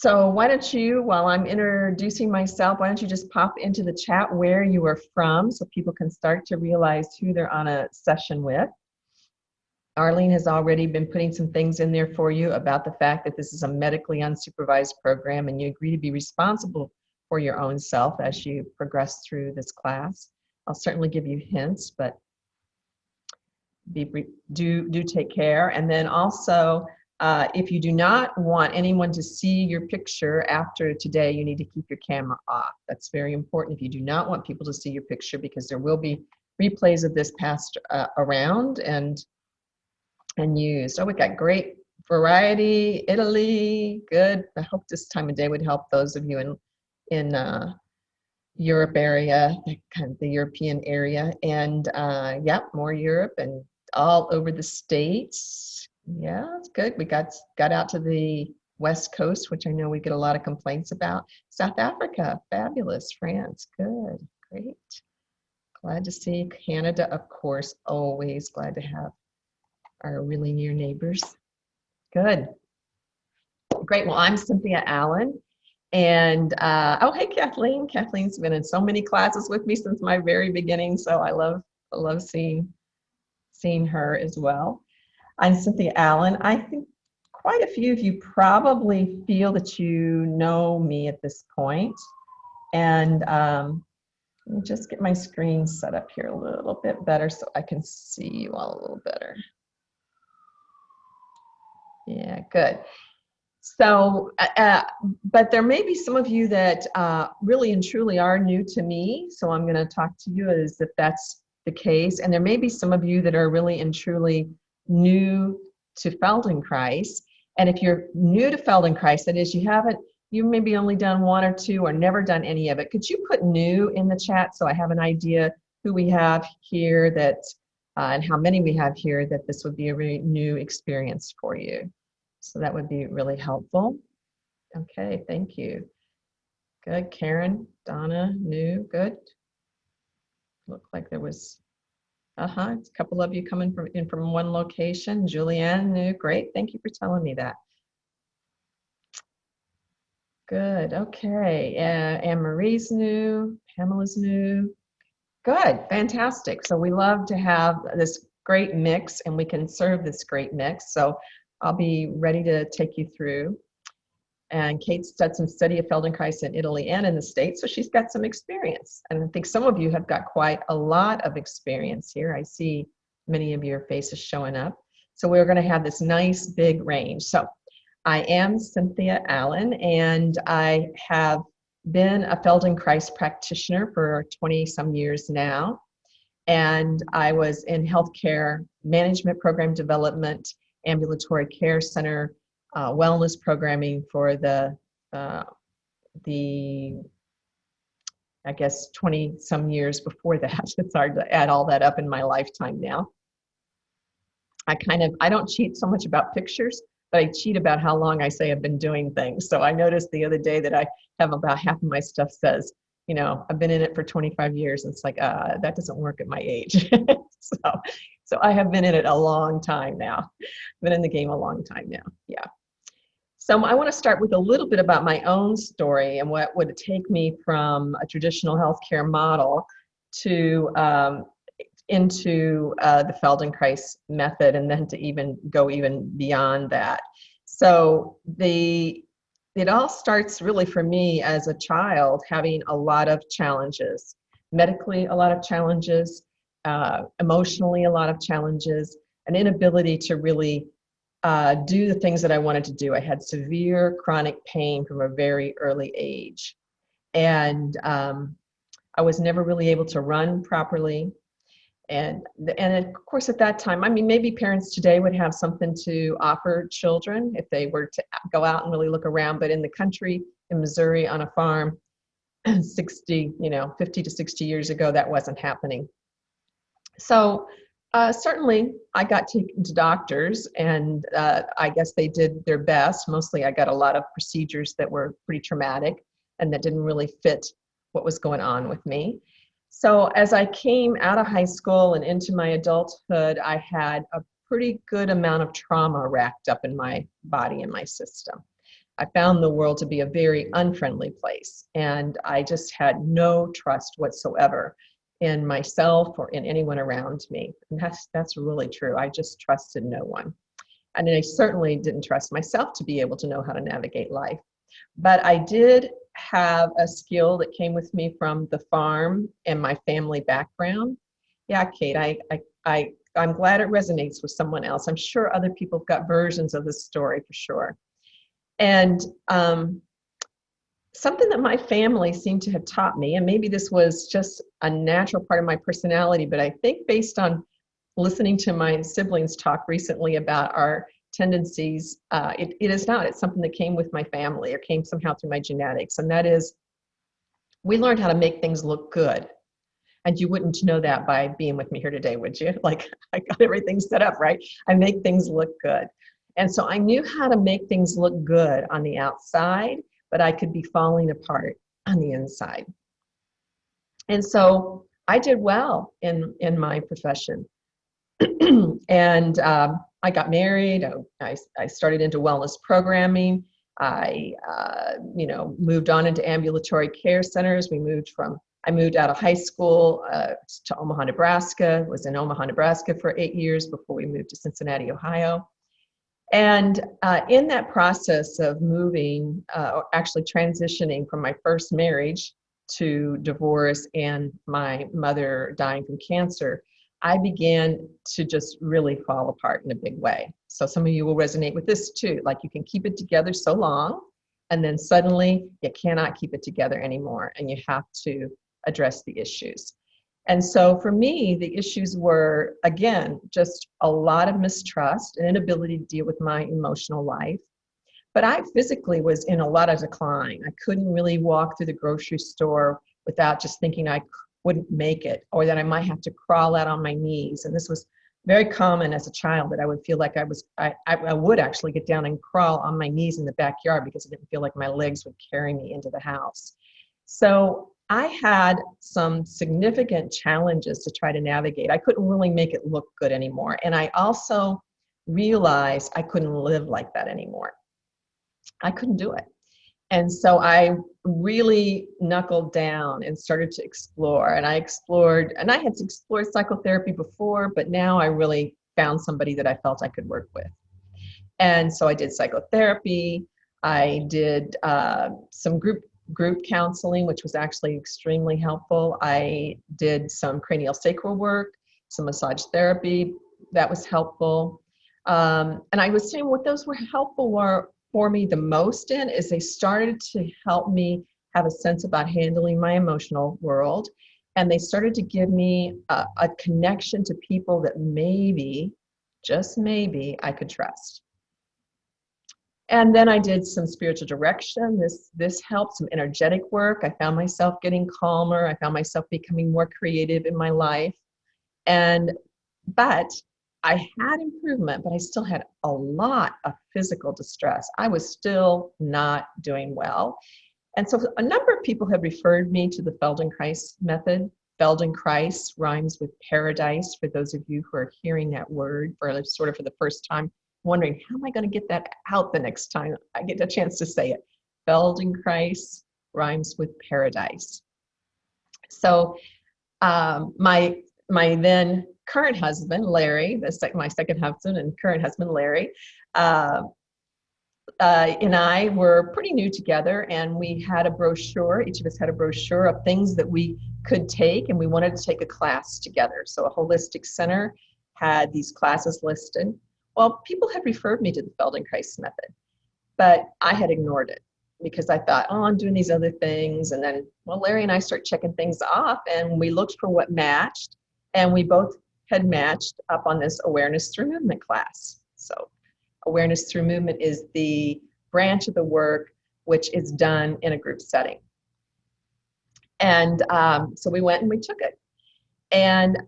So why don't you, while I'm introducing myself, why don't you just pop into the chat where you are from so people can start to realize who they're on a session with. Arlene has already been putting some things in there for you about the fact that this is a medically unsupervised program and you agree to be responsible for your own self as you progress through this class. I'll certainly give you hints, but do take care. And then also, if you do not want anyone to see your picture after today, you need to keep your camera off. That's very important if you do not want people to see your picture, because there will be replays of this passed around and used. Oh, we got great variety. Italy, good. I hope this time of day would help those of you in Europe area, kind of the European area, and yeah, more Europe and all over the States. Yeah, it's good. We got out to the West Coast, which I know we get a lot of complaints about. South Africa, fabulous. France, good, great. Glad to see Canada, of course, always glad to have our really near neighbors. Good. Great. Well, I'm Cynthia Allen. And oh, hey, Kathleen. Kathleen's been in so many classes with me since my very beginning, so I love seeing her as well. I'm Cynthia Allen. I think quite a few of you probably feel that you know me at this point. And let me just get my screen set up here a little bit better so I can see you all a little better. Yeah, good. So, but there may be some of you that really and truly are new to me. So I'm going to talk to you as if that's the case. And there may be some of you that are really and truly new to Feldenkrais. And if you're new to Feldenkrais, that is, you maybe only done one or two or never done any of it. Could you put new in the chat so I have an idea who we have here that, and how many we have here that this would be a really new experience for you. So that would be really helpful. Okay, thank you. Good, Karen, Donna, new, good. Looked like there was, it's a couple of you coming from one location. Julianne, new, great. Thank you for telling me that. Good, okay. Anne Marie's new, Pamela's new. Good, fantastic. So we love to have this great mix, and we can serve this great mix. So I'll be ready to take you through. And Kate's done some study of Feldenkrais in Italy and in the States, so she's got some experience. And I think some of you have got quite a lot of experience here. I see many of your faces showing up. So we're going to have this nice big range. So I am Cynthia Allen, and I have been a Feldenkrais practitioner for 20-some years now. And I was in healthcare management, program development, ambulatory care center, wellness programming for the I guess 20-some years before that. It's hard to add all that up in my lifetime now. I don't cheat so much about pictures, but I cheat about how long I say I've been doing things. So I noticed the other day that I have about half of my stuff says, you know, I've been in it for 25 years. And it's like, that doesn't work at my age. So I have been in it a long time now. Been in the game a long time now, yeah. So I want to start with a little bit about my own story and what would it take me from a traditional healthcare model to into the Feldenkrais method, and then to even go beyond that. So it all starts really for me as a child having a lot of challenges, medically a lot of challenges, emotionally a lot of challenges, an inability to really do the things that I wanted to do. I had severe chronic pain from a very early age. And I was never really able to run properly. And of course at that time, I mean, maybe parents today would have something to offer children if they were to go out and really look around. But in the country, in Missouri, on a farm, 50 to 60 years ago, that wasn't happening. So certainly I got taken to doctors, and I guess they did their best. Mostly I got a lot of procedures that were pretty traumatic and that didn't really fit what was going on with me. So as I came out of high school and into my adulthood, I had a pretty good amount of trauma racked up in my body and my system. I found the world to be a very unfriendly place. And I just had no trust whatsoever in myself or in anyone around me. And that's really true. I just trusted no one. And I certainly didn't trust myself to be able to know how to navigate life. But I did have a skill that came with me from the farm and my family background. Yeah, Kate, I'm glad it resonates with someone else. I'm sure other people have got versions of this story for sure. And something that my family seemed to have taught me, and maybe this was just a natural part of my personality, but I think based on listening to my siblings talk recently about our tendencies, it is not. It's something that came with my family or came somehow through my genetics. And that is, we learned how to make things look good. And you wouldn't know that by being with me here today, would you? Like, I got everything set up, right? I make things look good. And so I knew how to make things look good on the outside, but I could be falling apart on the inside. And so I did well in my profession. And I got married. I started into wellness programming. I moved on into ambulatory care centers. I moved out of high school to Omaha, Nebraska. Was in Omaha, Nebraska for 8 years before we moved to Cincinnati, Ohio. And in that process of moving, or actually transitioning from my first marriage to divorce and my mother dying from cancer, I began to just really fall apart in a big way. So some of you will resonate with this too. Like, you can keep it together so long, and then suddenly you cannot keep it together anymore, and you have to address the issues. And so for me, the issues were, again, just a lot of mistrust and inability to deal with my emotional life. But I physically was in a lot of decline. I couldn't really walk through the grocery store without just thinking I wouldn't make it, or that I might have to crawl out on my knees. And this was very common as a child, that I would feel like I would actually get down and crawl on my knees in the backyard because I didn't feel like my legs would carry me into the house. So I had some significant challenges to try to navigate. I couldn't really make it look good anymore. And I also realized I couldn't live like that anymore. I couldn't do it. And so I really knuckled down and started to explore. And I had explored psychotherapy before, but now I really found somebody that I felt I could work with. And so I did psychotherapy. I did some group counseling, which was actually extremely helpful. I did some cranial sacral work, some massage therapy. That was helpful. And I was saying what those were helpful for me the most in is they started to help me have a sense about handling my emotional world. And they started to give me a connection to people that maybe, just maybe, I could trust. And then I did some spiritual direction. This helped, some energetic work. I found myself getting calmer. I found myself becoming more creative in my life. But I had improvement, but I still had a lot of physical distress. I was still not doing well. And so a number of people have referred me to the Feldenkrais Method. Feldenkrais rhymes with paradise, for those of you who are hearing that word for the first time, wondering, how am I going to get that out the next time I get a chance to say it? Feldenkrais rhymes with paradise. So my then current husband, Larry, my second husband and current husband, Larry, and I were pretty new together, and we had a brochure. Each of us had a brochure of things that we could take, and we wanted to take a class together. So a holistic center had these classes listed. Well, people had referred me to the Feldenkrais Method, but I had ignored it because I thought, oh, I'm doing these other things. And then, well, Larry and I start checking things off, and we looked for what matched, and we both had matched up on this awareness through movement class. So awareness through movement is the branch of the work which is done in a group setting. And so we went and we took it. And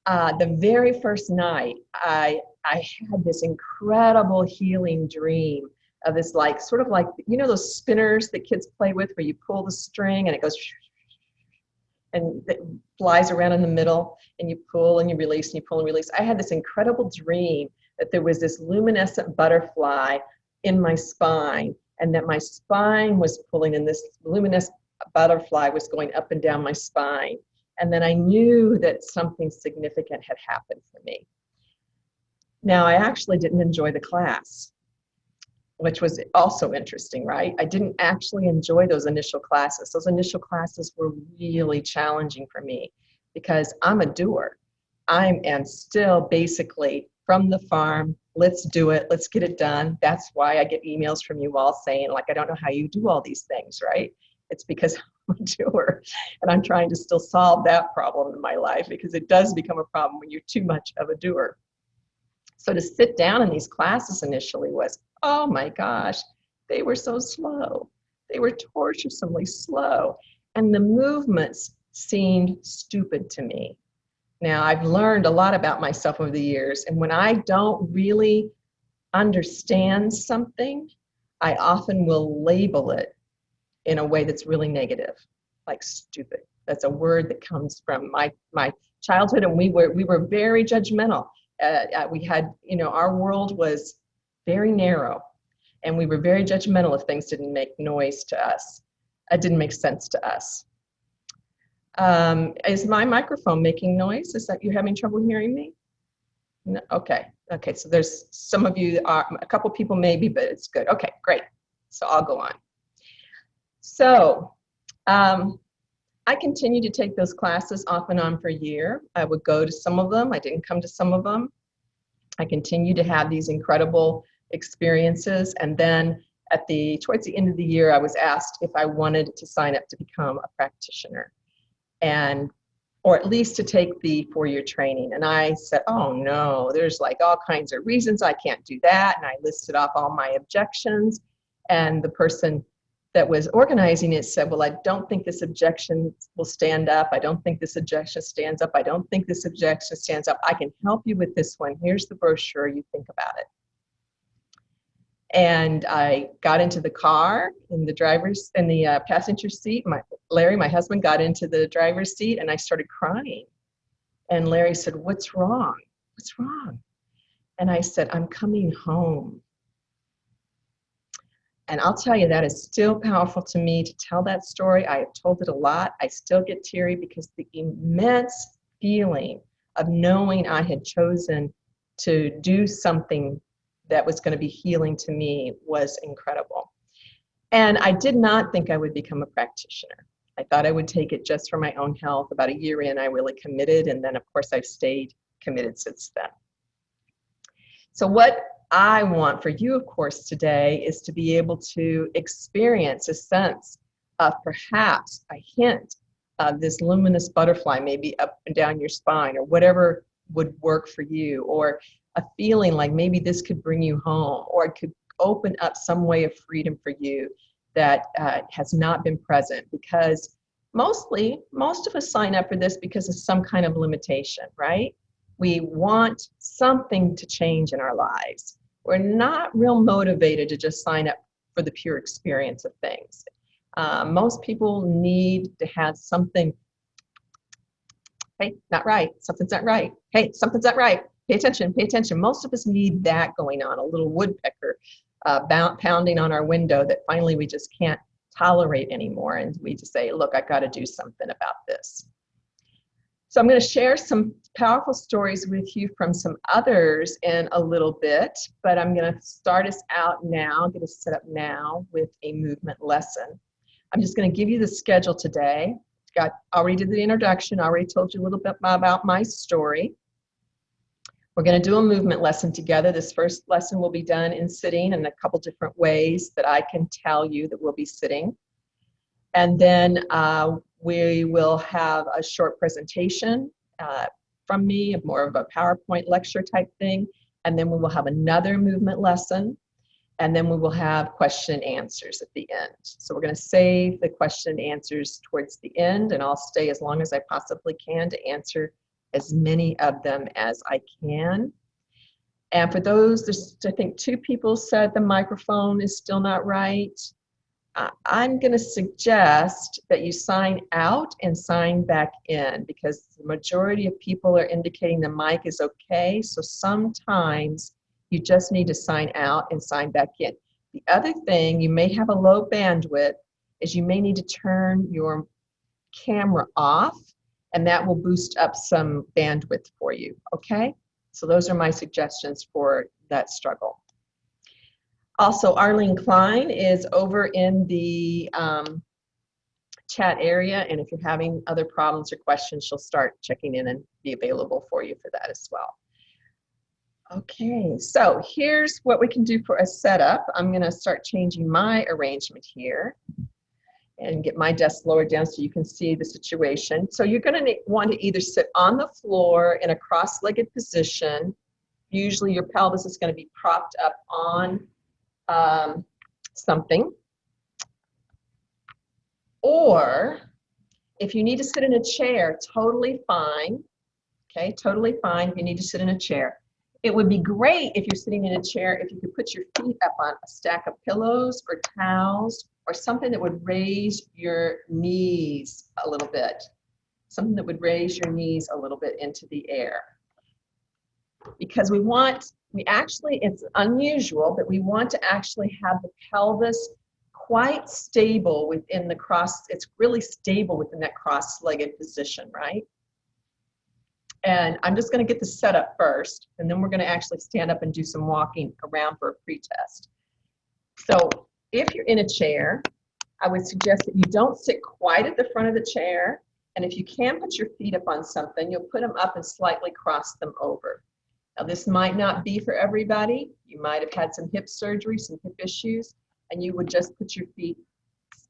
the very first night, I had this incredible healing dream of this, like, sort of like, you know, those spinners that kids play with where you pull the string and it goes and it flies around in the middle, and you pull and you release and you pull and release. I had this incredible dream that there was this luminescent butterfly in my spine, and that my spine was pulling, and this luminous butterfly was going up and down my spine. And then I knew that something significant had happened for me. Now, I actually didn't enjoy the class, which was also interesting, right? I didn't actually enjoy those initial classes. Those initial classes were really challenging for me because I'm a doer. I am still basically from the farm, let's do it, let's get it done. That's why I get emails from you all saying, like, I don't know how you do all these things, right? It's because I'm a doer, and I'm trying to still solve that problem in my life, because it does become a problem when you're too much of a doer. So to sit down in these classes initially was, oh my gosh, they were so slow. They were torturously slow. And the movements seemed stupid to me. Now, I've learned a lot about myself over the years, and when I don't really understand something, I often will label it in a way that's really negative, like stupid. That's a word that comes from my childhood, and we were very judgmental. We had, our world was very narrow, and we were very judgmental if things didn't make noise to us. It didn't make sense to us. Is my microphone making noise? Is that you having trouble hearing me? No? Okay, so there's some of you, a couple people maybe, but it's good. Okay, great. So I'll go on. So I continued to take those classes off and on for a year. I would go to some of them. I didn't come to some of them. I continued to have these incredible experiences. And then towards the end of the year, I was asked if I wanted to sign up to become a practitioner, or at least to take the 4-year training. And I said, oh no, there's like all kinds of reasons I can't do that. And I listed off all my objections. And the person that was organizing it said, well, I don't think this objection will stand up. I don't think this objection stands up. I don't think this objection stands up. I can help you with this one. Here's the brochure. You think about it. And I got into the car in the passenger seat. Larry, my husband, got into the driver's seat, and I started crying. And Larry said, what's wrong? What's wrong? And I said, I'm coming home. And I'll tell you, that is still powerful to me to tell that story. I have told it a lot. I still get teary because the immense feeling of knowing I had chosen to do something that was going to be healing to me was incredible. And I did not think I would become a practitioner. I thought I would take it just for my own health. About a year in, I really committed. And then, of course, I've stayed committed since then. So what I want for you, of course, today is to be able to experience a sense of perhaps a hint of this luminous butterfly, maybe up and down your spine, or whatever would work for you, or a feeling like maybe this could bring you home, or it could open up some way of freedom for you that has not been present. Because most of us sign up for this because of some kind of limitation, right? We want something to change in our lives. We're not real motivated to just sign up for the pure experience of things. Most people need to have something. Hey, not right. Something's not right. Hey, something's not right. Pay attention, pay attention. Most of us need that going on, a little woodpecker pounding on our window that finally we just can't tolerate anymore. And we just say, look, I've got to do something about this. So I'm going to share some powerful stories with you from some others in a little bit, but I'm going to start us out now, get us set up now with a movement lesson. I'm just going to give you the schedule today. Already did the introduction, already told you a little bit about my story. We're going to do a movement lesson together. This first lesson will be done in sitting in a couple different ways that I can tell you that we'll be sitting. And then we will have a short presentation from me, more of a PowerPoint lecture type thing. And then we will have another movement lesson. And then we will have question and answers at the end. So we're going to save the question and answers towards the end, and I'll stay as long as I possibly can to answer as many of them as I can. And for those, I think 2 people said the microphone is still not right. I'm going to suggest that you sign out and sign back in, because the majority of people are indicating the mic is okay. So sometimes you just need to sign out and sign back in. The other thing, you may have a low bandwidth, is you may need to turn your camera off, and that will boost up some bandwidth for you, okay? So those are my suggestions for that struggle. Also, Arlene Klein is over in the chat area, and if you're having other problems or questions, she'll start checking in and be available for you for that as well. Okay, so here's what we can do for a setup. I'm going to start changing my arrangement here and get my desk lowered down so you can see the situation. So you're going to want to either sit on the floor in a cross-legged position. Usually your pelvis is going to be propped up on something. Or if you need to sit in a chair, totally fine. Okay, totally fine if you need to sit in a chair. It would be great if you're sitting in a chair if you could put your feet up on a stack of pillows or towels or something that would raise your knees a little bit. Something that would raise your knees a little bit into the air. Because it's unusual, but we want to actually have the pelvis quite stable within it's really stable within that cross-legged position, right? And I'm just going to get the setup first, and then we're going to actually stand up and do some walking around for a pre-test. So if you're in a chair, I would suggest that you don't sit quite at the front of the chair, and if you can put your feet up on something, you'll put them up and slightly cross them over. Now this might not be for everybody. You might have had some hip surgery, some hip issues, and you would just put your feet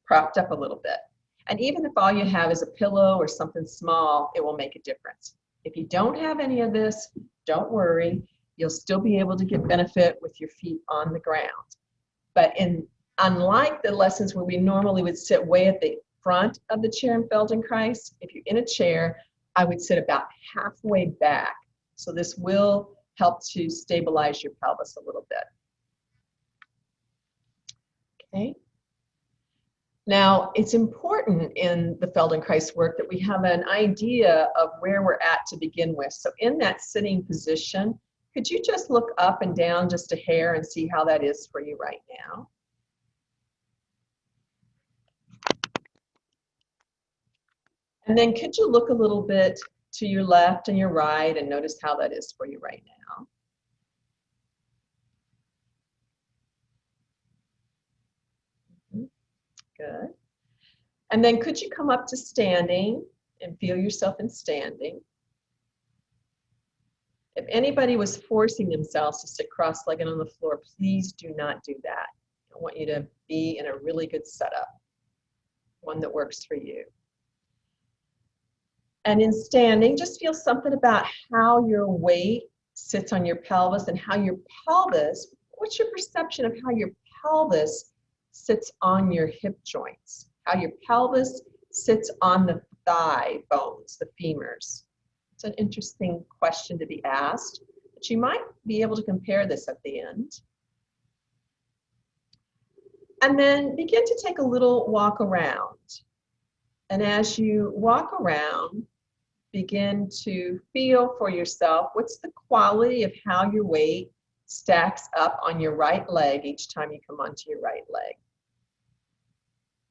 propped up a little bit. And even if all you have is a pillow or something small, it will make a difference. If you don't have any of this, don't worry. You'll still be able to get benefit with your feet on the ground. But unlike the lessons where we normally would sit way at the front of the chair in Feldenkrais, if you're in a chair, I would sit about halfway back. So this will help to stabilize your pelvis a little bit. Okay. Now, it's important in the Feldenkrais work that we have an idea of where we're at to begin with. So in that sitting position, could you just look up and down just a hair and see how that is for you right now? And then could you look a little bit to your left and your right and notice how that is for you right now? Good. And then could you come up to standing and feel yourself in standing? If anybody was forcing themselves to sit cross-legged on the floor, please do not do that. I want you to be in a really good setup, one that works for you. And in standing, just feel something about how your weight sits on your pelvis and how your pelvis, what's your perception of how your pelvis sits on your hip joints? How your pelvis sits on the thigh bones, the femurs. It's an interesting question to be asked, but you might be able to compare this at the end. And then begin to take a little walk around. And as you walk around, begin to feel for yourself what's the quality of how your weight stacks up on your right leg each time you come onto your right leg.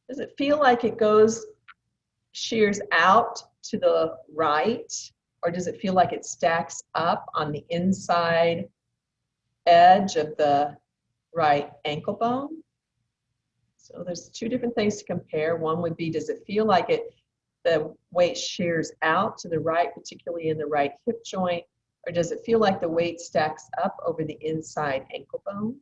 Does it feel like it shears out to the right, or does it feel like it stacks up on the inside edge of the right ankle bone? So there's two different things to compare. One would be, does it feel like the weight shears out to the right, particularly in the right hip joint, or does it feel like the weight stacks up over the inside ankle bone?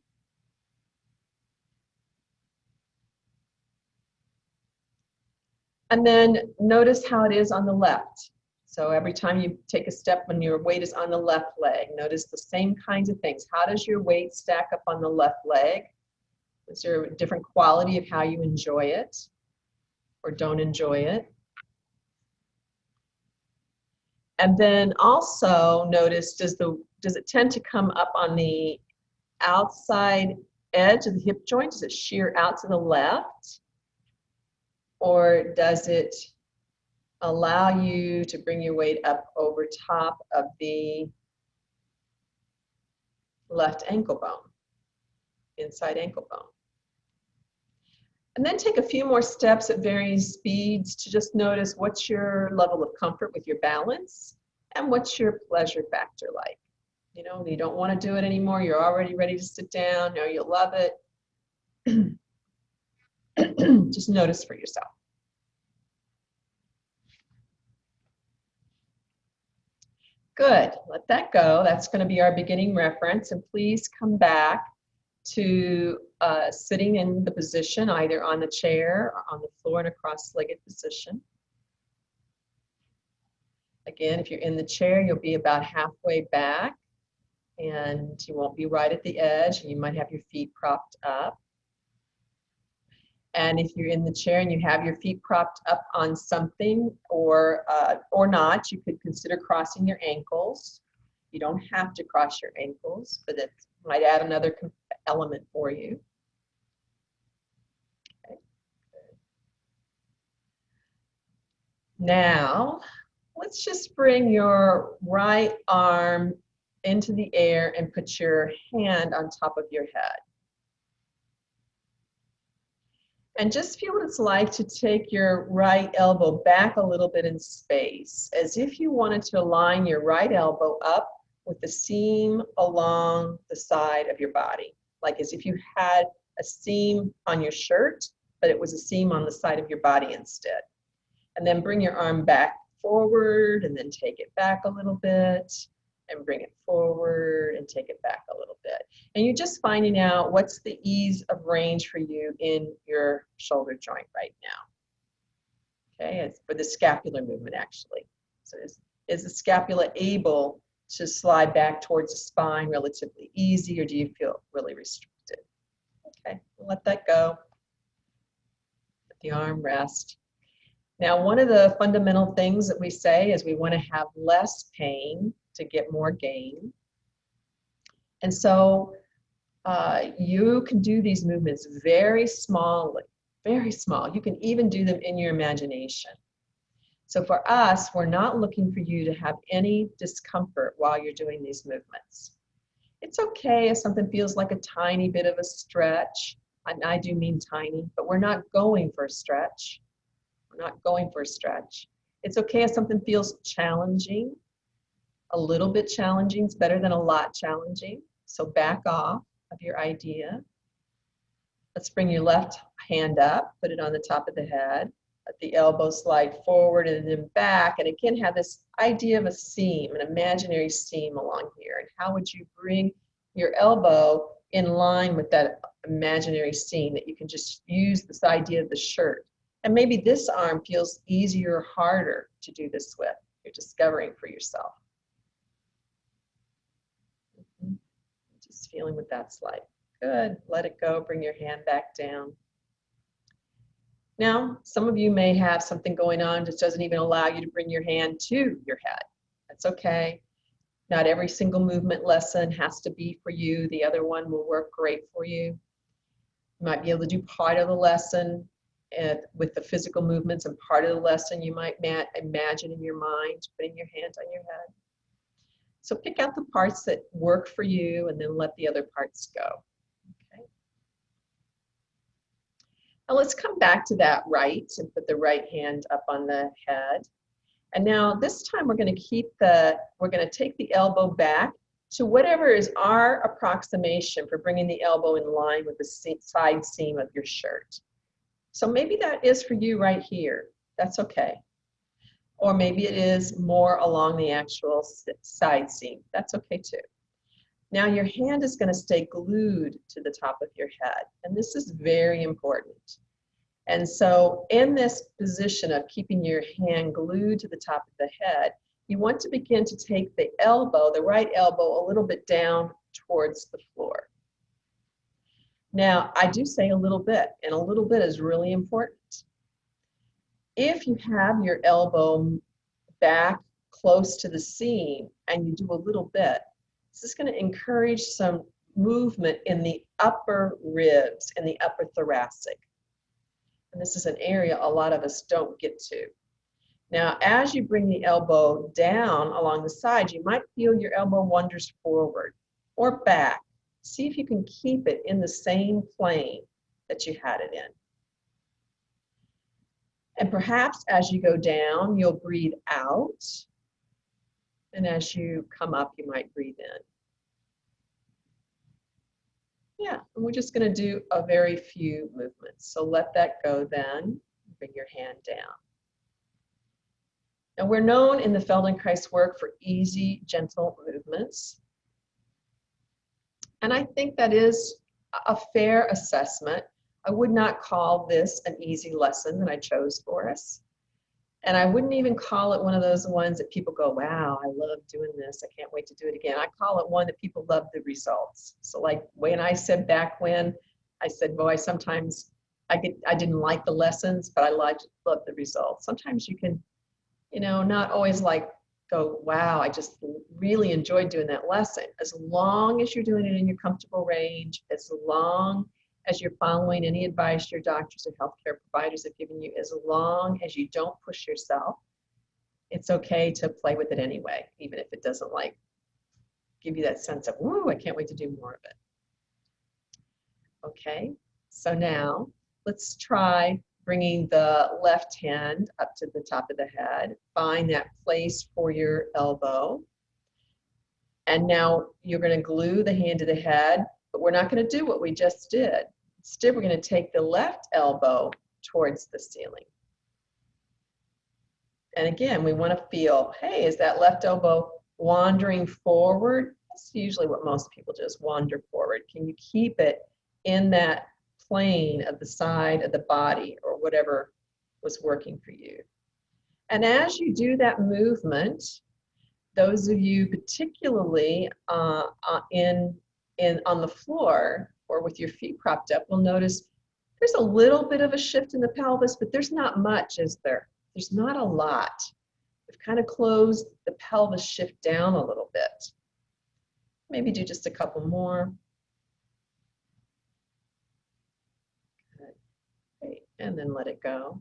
And then notice how it is on the left. So every time you take a step when your weight is on the left leg, notice the same kinds of things. How does your weight stack up on the left leg? Is there a different quality of how you enjoy it or don't enjoy it? And then also notice, does it tend to come up on the outside edge of the hip joint? Does it shear out to the left? Or does it allow you to bring your weight up over top of the left ankle bone, inside ankle bone? And then take a few more steps at varying speeds to just notice what's your level of comfort with your balance and what's your pleasure factor like. You know, you don't want to do it anymore. You're already ready to sit down. Now you love it. Just notice for yourself. Good. Let that go. That's going to be our beginning reference. And please come back to sitting in the position, either on the chair or on the floor in a cross-legged position. Again, if you're in the chair, you'll be about halfway back and you won't be right at the edge, and you might have your feet propped up. And if you're in the chair and you have your feet propped up on something or not, you could consider crossing your ankles. You don't have to cross your ankles, but it might add another element for you. Okay. Now, let's just bring your right arm into the air and put your hand on top of your head. And just feel what it's like to take your right elbow back a little bit in space, as if you wanted to align your right elbow up with the seam along the side of your body, like as if you had a seam on your shirt, but it was a seam on the side of your body instead. And then bring your arm back forward and then take it back a little bit and bring it forward and take it back a little bit. And you're just finding out what's the ease of range for you in your shoulder joint right now. Okay, it's for the scapular movement actually. So is the scapula able to slide back towards the spine relatively easy, or do you feel really restricted? Okay, let that go. Let the arm rest. Now, one of the fundamental things that we say is we want to have less pain to get more gain. And so you can do these movements very small. You can even do them in your imagination. So for us, we're not looking for you to have any discomfort while you're doing these movements. It's okay if something feels like a tiny bit of a stretch. And I do mean tiny, but we're not going for a stretch. We're not going for a stretch. It's okay if something feels challenging. A little bit challenging is better than a lot challenging. So back off of your idea. Let's bring your left hand up, put it on the top of the head. Let the elbow slide forward and then back. And again, have this idea of a seam, an imaginary seam along here. And how would you bring your elbow in line with that imaginary seam, that you can just use this idea of the shirt. And maybe this arm feels easier or harder to do this with. You're discovering for yourself. Just feeling what that's like. Good. Let it go. Bring your hand back down. Now, some of you may have something going on that doesn't even allow you to bring your hand to your head. That's okay. Not every single movement lesson has to be for you. The other one will work great for you. You might be able to do part of the lesson with the physical movements, and part of the lesson you might imagine in your mind, putting your hand on your head. So pick out the parts that work for you and then let the other parts go. Okay. Now let's come back to that right and put the right hand up on the head. And now this time we're going to take the elbow back to whatever is our approximation for bringing the elbow in line with the side seam of your shirt. So maybe that is for you right here. That's okay. Or maybe it is more along the actual side seam. That's okay too. Now your hand is going to stay glued to the top of your head. And this is very important. And so in this position of keeping your hand glued to the top of the head, you want to begin to take the elbow, the right elbow, a little bit down towards the floor. Now, I do say a little bit, and a little bit is really important. If you have your elbow back close to the seam and you do a little bit, this is going to encourage some movement in the upper ribs and the upper thoracic. And this is an area a lot of us don't get to. Now, as you bring the elbow down along the side, you might feel your elbow wanders forward or back. See if you can keep it in the same plane that you had it in. And perhaps as you go down, you'll breathe out. And as you come up, you might breathe in. Yeah, and we're just going to do a very few movements. So let that go then. Bring your hand down. Now we're known in the Feldenkrais work for easy, gentle movements. And I think that is a fair assessment. I would not call this an easy lesson that I chose for us. And I wouldn't even call it one of those ones that people go, wow, I love doing this. I can't wait to do it again. I call it one that people love the results. So like when I said back when, I said, boy, sometimes I didn't like the lessons, but I love the results. Sometimes you can, you know, not always like go, wow, I just really enjoyed doing that lesson. As long as you're doing it in your comfortable range, as long as you're following any advice your doctors or healthcare providers have given you, as long as you don't push yourself, it's okay to play with it anyway, even if it doesn't like give you that sense of, woo, I can't wait to do more of it. Okay, so now let's try bringing the left hand up to the top of the head. Find that place for your elbow. And now you're going to glue the hand to the head, but we're not going to do what we just did. Instead, we're going to take the left elbow towards the ceiling. And again, we want to feel, hey, is that left elbow wandering forward? That's usually what most people just wander forward. Can you keep it in that plane of the side of the body or whatever was working for you? And as you do that movement, those of you particularly on the floor or with your feet propped up will notice there's a little bit of a shift in the pelvis, but there's not much, is there? There's not a lot. We've kind of closed the pelvis shift down a little bit. Maybe do just a couple more. Good. Great. And then let it go.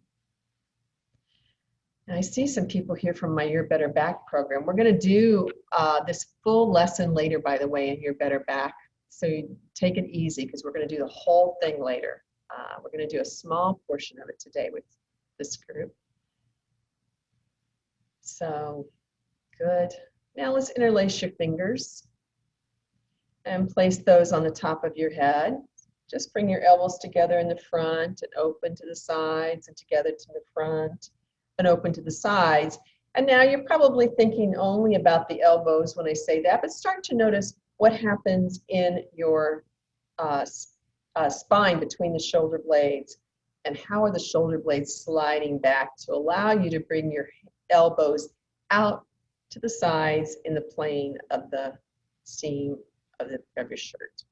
And I see some people here from my Your Better Back program. We're going to do this full lesson later, by the way, in Your Better Back. So you take it easy because we're going to do the whole thing later. We're going to do a small portion of it today with this group. So good. Now let's interlace your fingers and place those on the top of your head. Just bring your elbows together in the front and open to the sides and together to the front and open to the sides. And now you're probably thinking only about the elbows when I say that, but start to notice what happens in your spine between the shoulder blades and how are the shoulder blades sliding back to allow you to bring your elbows out to the sides in the plane of the seam of your shirt.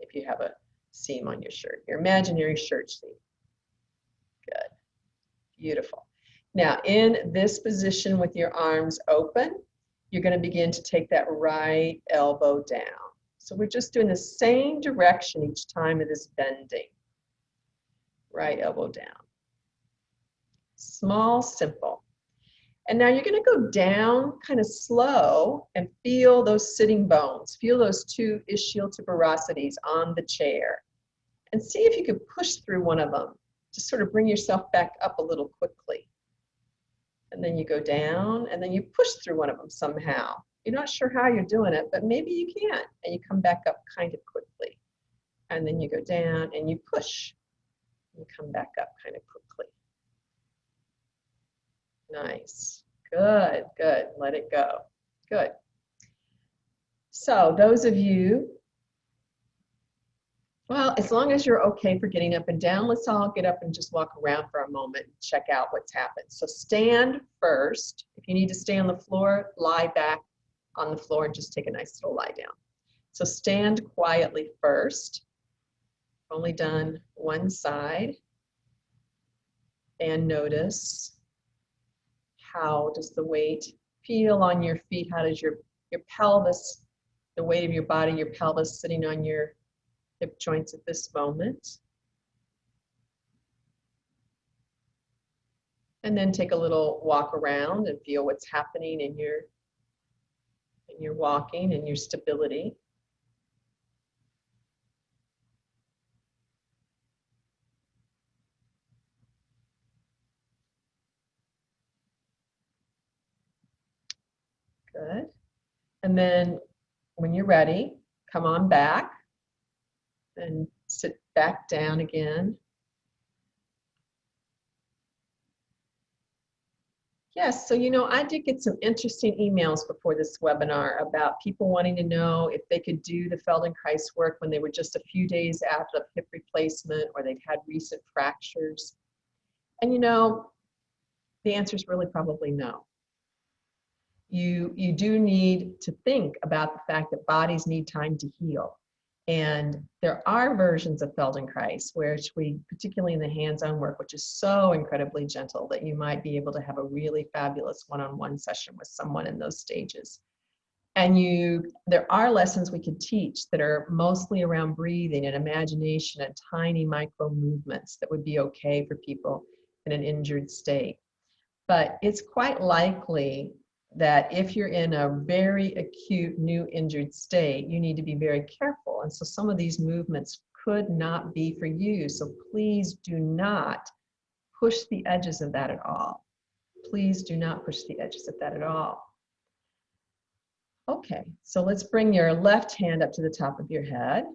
If you have a seam on your shirt, your imaginary shirt seam. Good. Beautiful. Now, in this position with your arms open, you're going to begin to take that right elbow down. So we're just doing the same direction each time it is bending. Right elbow down. Small, simple. And now you're going to go down kind of slow and feel those sitting bones. Feel those two ischial tuberosities on the chair. And see if you can push through one of them to sort of bring yourself back up a little quickly. And then you go down and then you push through one of them somehow. You're not sure how you're doing it, but maybe you can. And you come back up kind of quickly. And then you go down and you push. And you come back up kind of quickly. Nice. Good, good. Let it go. Good. So those of you, well, as long as you're okay for getting up and down, let's all get up and just walk around for a moment and check out what's happened. So stand first. If you need to stay on the floor, lie back on the floor and just take a nice little lie down. So stand quietly first. Only done one side. And notice, how does the weight feel on your feet? How does your pelvis, the weight of your body, your pelvis sitting on your hip joints at this moment? And then take a little walk around and feel what's happening in your walking and your stability. Good. And then when you're ready, come on back and sit back down again. Yes, so I did get some interesting emails before this webinar about people wanting to know if they could do the Feldenkrais work when they were just a few days after a hip replacement or they'd had recent fractures. And the answer is really probably no. You do need to think about the fact that bodies need time to heal. And there are versions of Feldenkrais, which we, particularly in the hands-on work, which is so incredibly gentle that you might be able to have a really fabulous one-on-one session with someone in those stages. And there are lessons we could teach that are mostly around breathing and imagination and tiny micro movements that would be okay for people in an injured state. But it's quite likely that if you're in a very acute new injured state, you need to be very careful. And so some of these movements could not be for you. So please do not push the edges of that at all. Please do not push the edges of that at all. Okay, so let's bring your left hand up to the top of your head.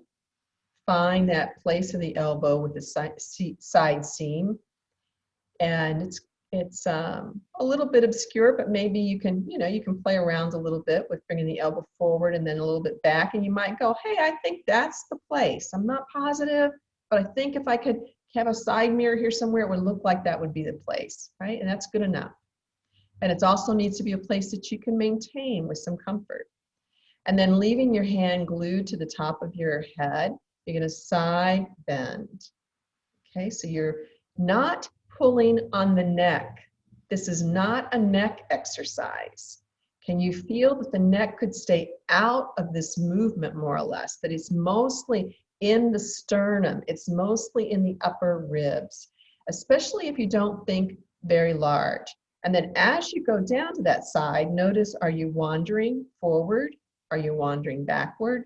Find that place of the elbow with the side seam. And it's a little bit obscure, but maybe you can play around a little bit with bringing the elbow forward and then a little bit back, and you might go, hey, I think that's the place. I'm not positive, but I think if I could have a side mirror here somewhere, it would look like that would be the place, right? And that's good enough. And it also needs to be a place that you can maintain with some comfort. And then leaving your hand glued to the top of your head, you're gonna side bend. Okay, so you're not pulling on the neck. This is not a neck exercise. Can you feel that the neck could stay out of this movement more or less? That it's mostly in the sternum. It's mostly in the upper ribs, especially if you don't think very large. And then as you go down to that side, notice, are you wandering forward? Are you wandering backward?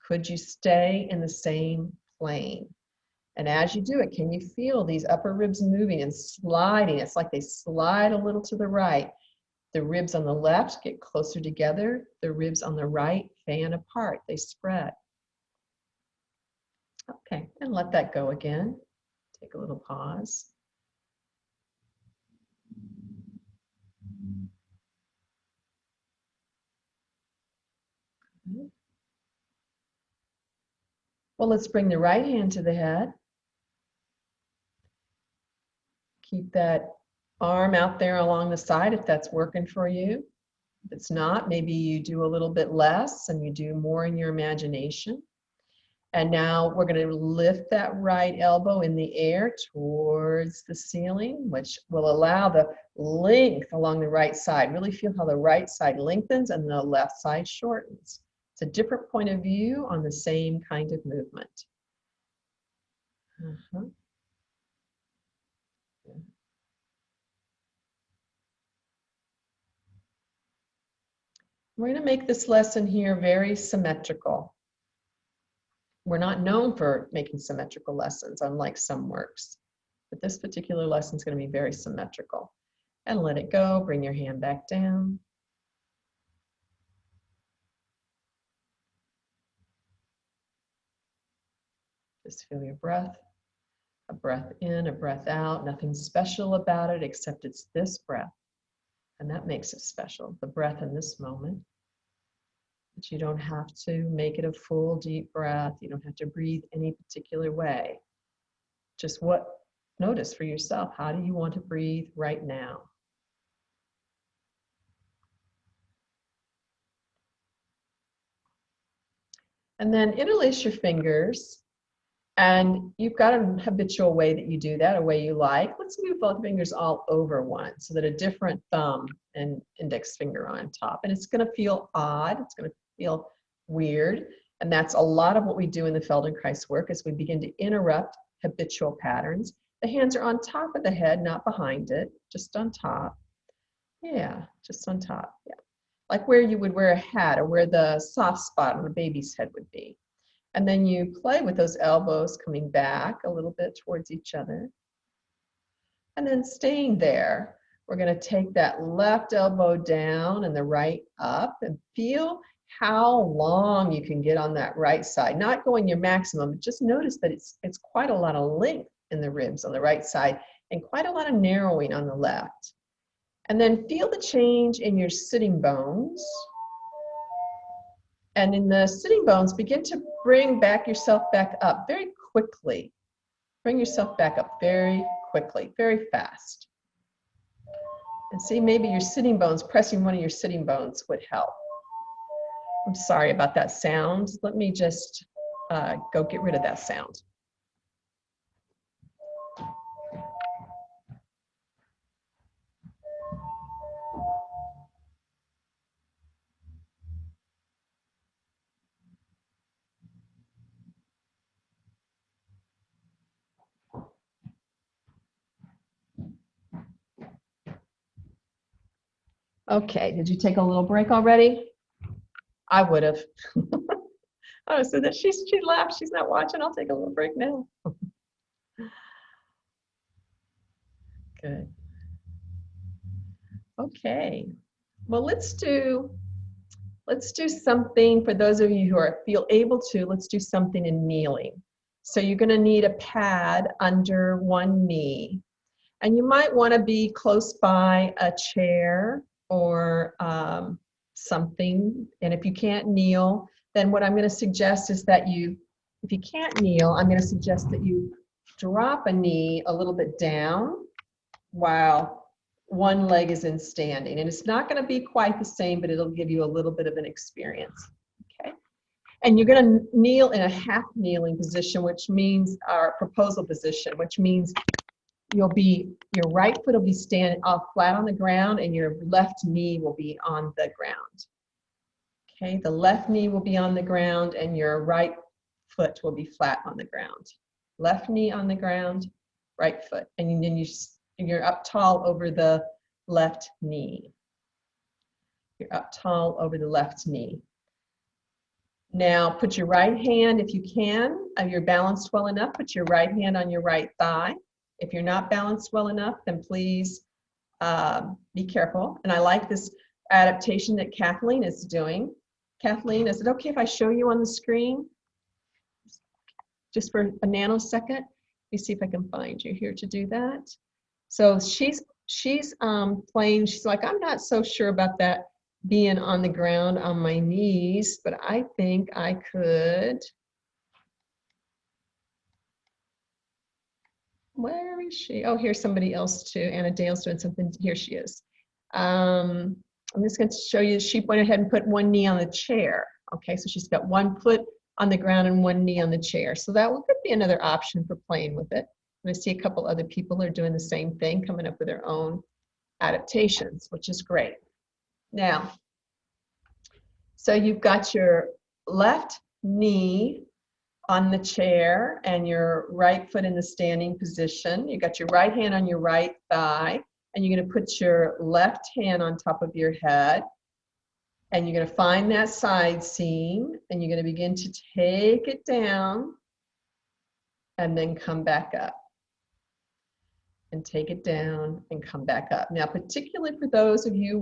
Could you stay in the same plane? And as you do it, can you feel these upper ribs moving and sliding? It's like they slide a little to the right. The ribs on the left get closer together. The ribs on the right fan apart. They spread. Okay, and let that go again. Take a little pause. Well, let's bring the right hand to the head. Keep that arm out there along the side if that's working for you. If it's not, maybe you do a little bit less and you do more in your imagination. And now we're going to lift that right elbow in the air towards the ceiling, which will allow the length along the right side. Really feel how the right side lengthens and the left side shortens. It's a different point of view on the same kind of movement. We're going to make this lesson here very symmetrical. We're not known for making symmetrical lessons, unlike some works. But this particular lesson is going to be very symmetrical. And let it go. Bring your hand back down. Just feel your breath. A breath in, a breath out. Nothing special about it except it's this breath. And that makes it special, the breath in this moment. But you don't have to make it a full, deep breath. You don't have to breathe any particular way. Just notice for yourself, how do you want to breathe right now? And then interlace your fingers. And you've got a habitual way that you do that, a way you like. Let's move both fingers all over one so that a different thumb and index finger on top. And it's going to feel odd. It's going to feel weird. And that's a lot of what we do in the Feldenkrais work as we begin to interrupt habitual patterns. The hands are on top of the head, not behind it, just on top. Yeah, just on top. Yeah. Like where you would wear a hat or where the soft spot on a baby's head would be. And then you play with those elbows coming back a little bit towards each other. And then staying there. We're going to take that left elbow down and the right up, and feel how long you can get on that right side. Not going your maximum, just notice that it's quite a lot of length in the ribs on the right side and quite a lot of narrowing on the left. And then feel the change in your sitting bones. And in the sitting bones, begin to bring yourself back up very quickly. Bring yourself back up very quickly, very fast. And see, maybe your sitting bones, pressing one of your sitting bones would help. I'm sorry about that sound. Let me just go get rid of that sound. Okay, did you take a little break already? I would have. Oh, so that she laughed. She's not watching. I'll take a little break now. Good. Okay. Well, let's do something for those of you who feel able to. Let's do something in kneeling. So you're going to need a pad under one knee, and you might want to be close by a chair or something. And if you can't kneel, then what I'm going to suggest is that if you can't kneel, I'm going to suggest that you drop a knee a little bit down while one leg is in standing. And it's not going to be quite the same, but it'll give you a little bit of an experience. Okay. And you're going to kneel in a half kneeling position, which means our proposal position, which means your right foot will be standing off flat on the ground and your left knee will be on the ground. Okay, the left knee will be on the ground and your right foot will be flat on the ground. Left knee on the ground, right foot. And then you're up tall over the left knee. You're up tall over the left knee. Now put your right hand, if you can, you're balanced well enough, put your right hand on your right thigh. If you're not balanced well enough, then please be careful. And I like this adaptation that Kathleen is doing. Kathleen, is it okay if I show you on the screen? Just for a nanosecond. Let me see if I can find you here to do that. So she's playing, she's like, I'm not so sure about that being on the ground on my knees, but I think I could. Where is she? Oh, here's somebody else too. Anna Dale's doing something. Here she is. I'm just going to show you. She went ahead and put one knee on the chair. Okay, so she's got one foot on the ground and one knee on the chair. So that could be another option for playing with it. And I see a couple other people are doing the same thing, coming up with their own adaptations, which is great. Now, so you've got your left knee on the chair and your right foot in the standing position. You got your right hand on your right thigh, and you're going to put your left hand on top of your head, and you're going to find that side seam, and you're going to begin to take it down and then come back up. And take it down and come back up. Now, particularly for those of you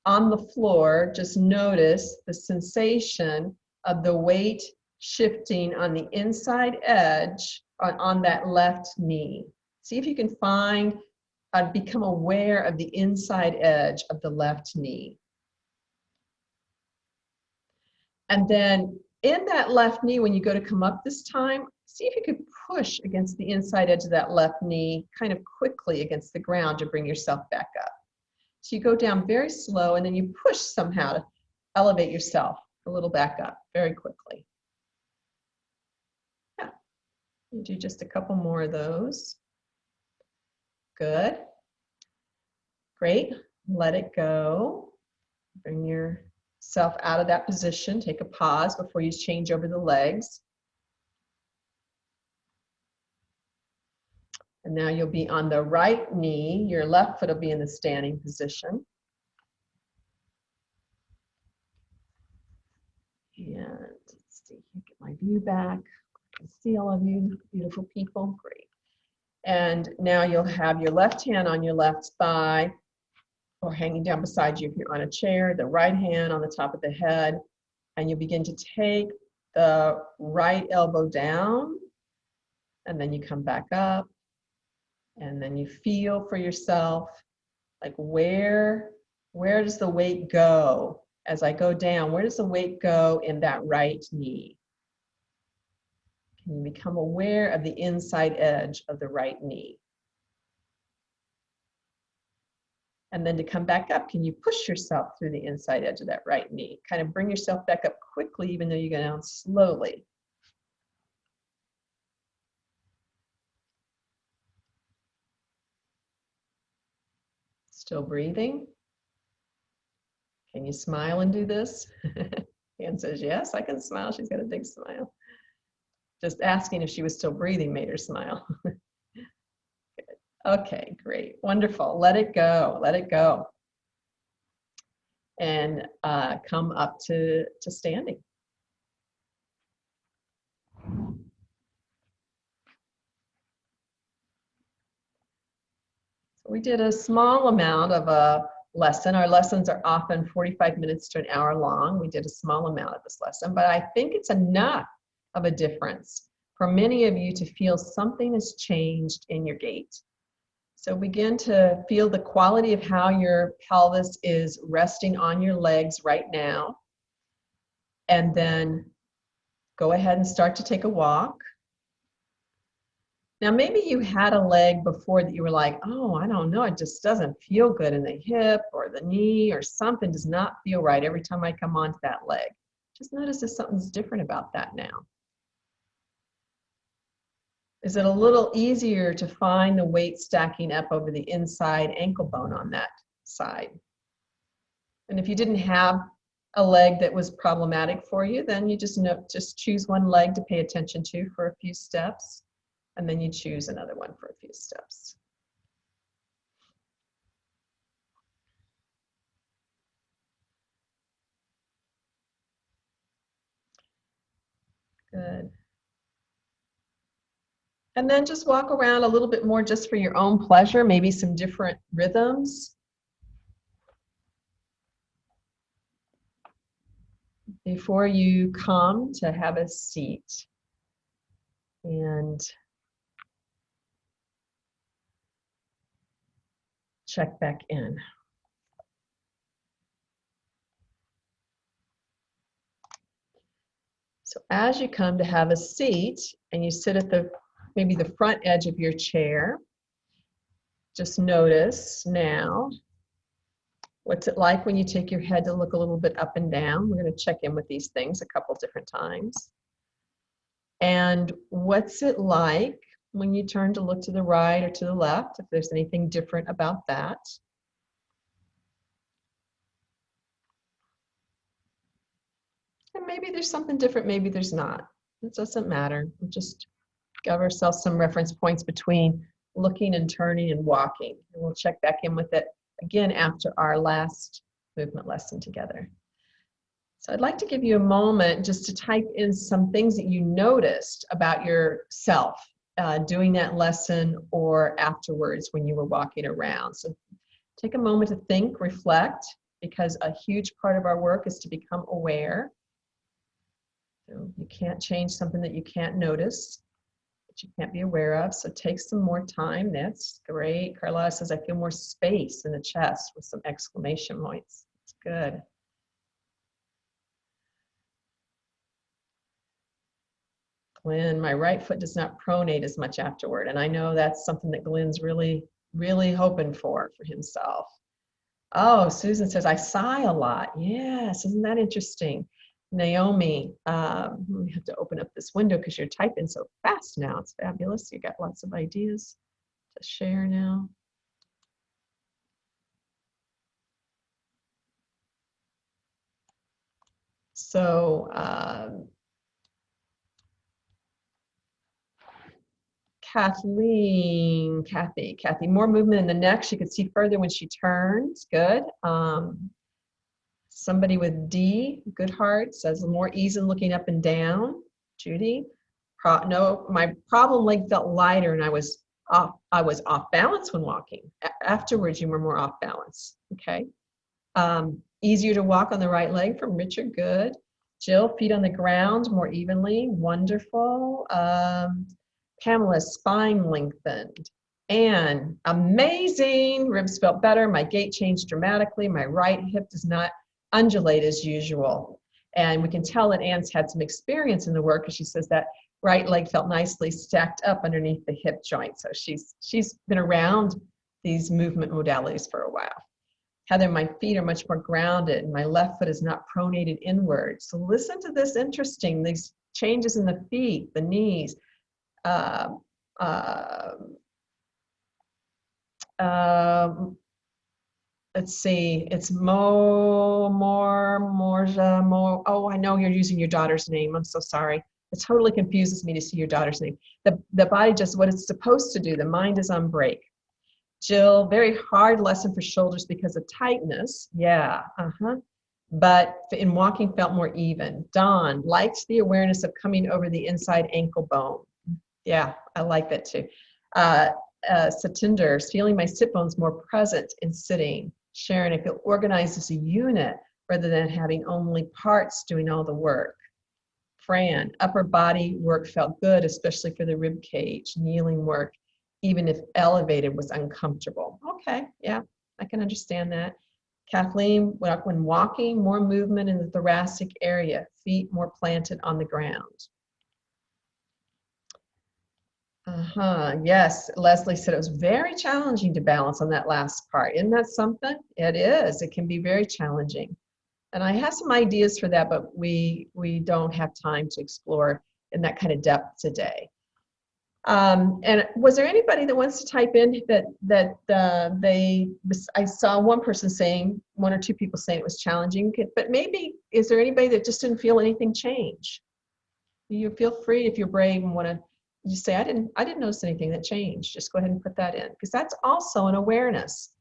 on the floor, just notice the sensation of the weight shifting on the inside edge on that left knee. See if you can become aware of the inside edge of the left knee. And then in that left knee, when you go to come up this time, see if you could push against the inside edge of that left knee kind of quickly against the ground to bring yourself back up. So you go down very slow and then you push somehow to elevate yourself a little back up very quickly. Yeah, you do just a couple more of those. Good. Great. Let it go. Bring yourself out of that position. Take a pause before you change over the legs. And now you'll be on the right knee. Your left foot will be in the standing position. And let's see, get my view back. I can see all of you, beautiful people. Great. And now you'll have your left hand on your left thigh, or hanging down beside you if you're on a chair, the right hand on the top of the head, and you begin to take the right elbow down, and then you come back up, and then you feel for yourself, like where does the weight go? As I go down, where does the weight go in that right knee? Can you become aware of the inside edge of the right knee? And then to come back up, can you push yourself through the inside edge of that right knee? Kind of bring yourself back up quickly, even though you go down slowly. Still breathing? Can you smile and do this? Ann says, yes, I can smile. She's got a big smile. Just asking if she was still breathing made her smile. Good. Okay, great, wonderful. Let it go, let it go. And come up to standing. So we did a small amount of a lesson. Our lessons are often 45 minutes to an hour long. We did a small amount of this lesson, but I think it's enough of a difference for many of you to feel something has changed in your gait. So begin to feel the quality of how your pelvis is resting on your legs right now. And then go ahead and start to take a walk. Now, maybe you had a leg before that you were like, oh, I don't know, it just doesn't feel good in the hip or the knee, or something does not feel right every time I come onto that leg. Just notice if something's different about that now. Is it a little easier to find the weight stacking up over the inside ankle bone on that side? And if you didn't have a leg that was problematic for you, then you just choose one leg to pay attention to for a few steps, and then you choose another one for a few steps. Good. And then just walk around a little bit more just for your own pleasure, maybe some different rhythms. Before you come to have a seat. And check back in. So as you come to have a seat and you sit at maybe the front edge of your chair, just notice now, what's it like when you take your head to look a little bit up and down? We're going to check in with these things a couple different times. And what's it like when you turn to look to the right or to the left, if there's anything different about that? And maybe there's something different, maybe there's not. It doesn't matter. We'll just give ourselves some reference points between looking and turning and walking. And we'll check back in with it again after our last movement lesson together. So I'd like to give you a moment just to type in some things that you noticed about yourself doing that lesson or afterwards when you were walking around. So take a moment to think, reflect, because a huge part of our work is to become aware. So you can't change something that you can't notice, that you can't be aware of. So take some more time. That's great. Carlotta says, I feel more space in the chest with some exclamation points. That's good. Glenn, my right foot does not pronate as much afterward. And I know that's something that Glenn's really, really hoping for himself. Oh, Susan says, I sigh a lot. Yes, isn't that interesting? Naomi, we have to open up this window because you're typing so fast now. It's fabulous. You got lots of ideas to share now. So, Kathy, more movement in the neck. She could see further when she turns. Good. Somebody with D, good heart, says more ease in looking up and down. Judy, no, my problem leg felt lighter and I was off balance when walking. Afterwards, you were more off balance. Okay. Easier to walk on the right leg from Richard. Good. Jill, feet on the ground more evenly. Wonderful. Pamela, spine lengthened. Anne, amazing. Ribs felt better. My gait changed dramatically. My right hip does not undulate as usual. And we can tell that Anne's had some experience in the work because she says that right leg felt nicely stacked up underneath the hip joint. So she's been around these movement modalities for a while. Heather, my feet are much more grounded. My left foot is not pronated inward. So listen to this interesting, these changes in the feet, the knees. Let's see, it's oh, I know you're using your daughter's name. I'm so sorry. It totally confuses me to see your daughter's name. The body just what it's supposed to do. The mind is on break. Jill, very hard lesson for shoulders because of tightness. Yeah, but in walking felt more even. Dawn, liked the awareness of coming over the inside ankle bone. Yeah, I like that too. Satinder, feeling my sit bones more present in sitting. Sharon, I feel organized as a unit rather than having only parts doing all the work. Fran, upper body work felt good, especially for the rib cage. Kneeling work, even if elevated, was uncomfortable. Okay, yeah, I can understand that. Kathleen, when walking, more movement in the thoracic area, feet more planted on the ground. Yes, Leslie said it was very challenging to balance on that last part. Isn't that something? It is. It can be very challenging. And I have some ideas for that, but we don't have time to explore in that kind of depth today. And was there anybody that wants to type in I saw one person saying, one or two people saying it was challenging, but maybe, is there anybody that just didn't feel anything change? You feel free, if you're brave and want to just say, I didn't notice anything that changed. Just go ahead and put that in, because that's also an awareness.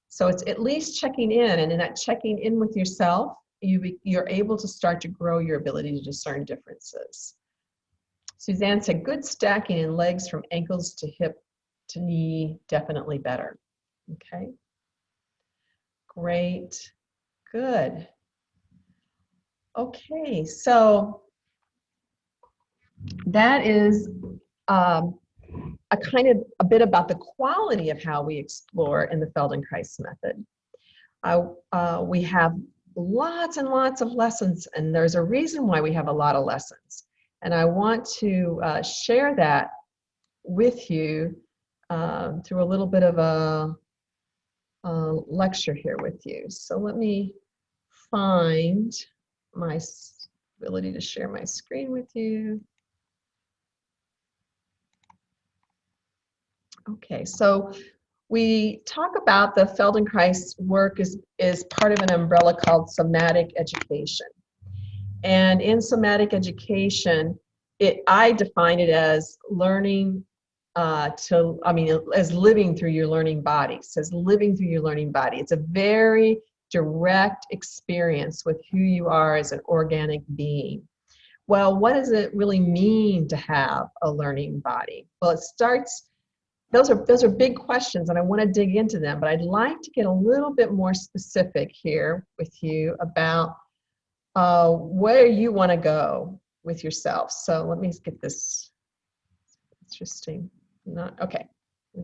So it's at least checking in, and in that checking in with yourself, you're able to start to grow your ability to discern differences. Suzanne said, good stacking in legs from ankles to hip to knee, definitely better. Okay, great, good. Okay, so that is a bit about the quality of how we explore in the Feldenkrais method. We have lots and lots of lessons, and there's a reason why we have a lot of lessons. And I want to share that with you through a little bit of a lecture here with you. So let me find my ability to share my screen with you. Okay, so we talk about the Feldenkrais work is part of an umbrella called somatic education. And in somatic education, I define it as learning as living through your learning body. It says living through your learning body. It's a very direct experience with who you are as an organic being. Well, what does it really mean to have a learning body? Well, it starts, those are big questions, and I want to dig into them, but I'd like to get a little bit more specific here with you about where you want to go with yourself. So let me get this. Interesting. Okay.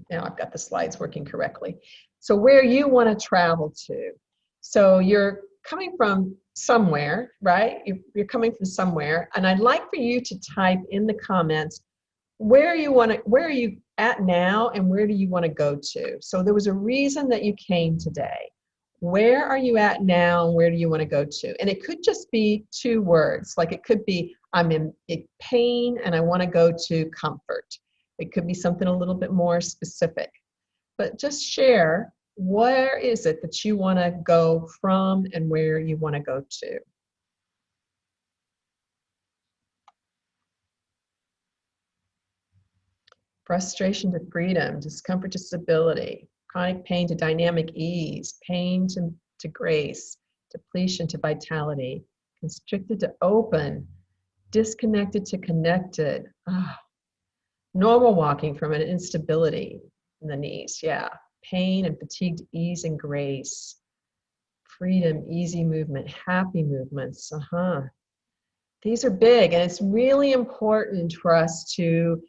Now I've got the slides working correctly. So where you want to travel to. So you're coming from somewhere, right? You're coming from somewhere, and I'd like for you to type in the comments where are you at now, and where do you want to go to? So there was a reason that you came today. Where are you at now, and where do you want to go to? And it could just be 2 words. Like it could be, I'm in pain and I want to go to comfort. It could be something a little bit more specific. But just share, where is it that you want to go from and where you want to go to? Frustration to freedom, discomfort to stability, chronic pain to dynamic ease, pain to grace, depletion to vitality, constricted to open, disconnected to connected. Normal walking from an instability in the knees, yeah. Pain and fatigue to ease and grace. freedom, easy movement, happy movements. These are big, and it's really important for us to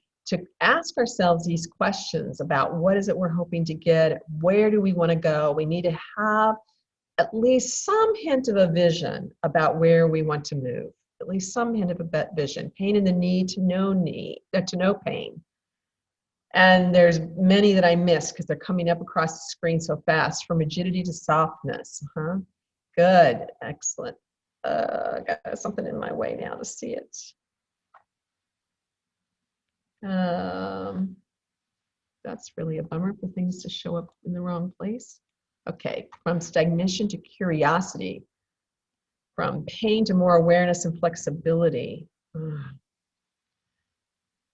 ask ourselves these questions about what is it we're hoping to get, where do we want to go. We need to have at least some hint of a vision about where we want to move, at least some hint of a vision. Pain in the knee to no pain. And there's many that I miss because they're coming up across the screen so fast. From rigidity to softness. Good, excellent. Got something in my way now to see it. That's really a bummer for things to show up in the wrong place. Okay, from stagnation to curiosity, from pain to more awareness and flexibility,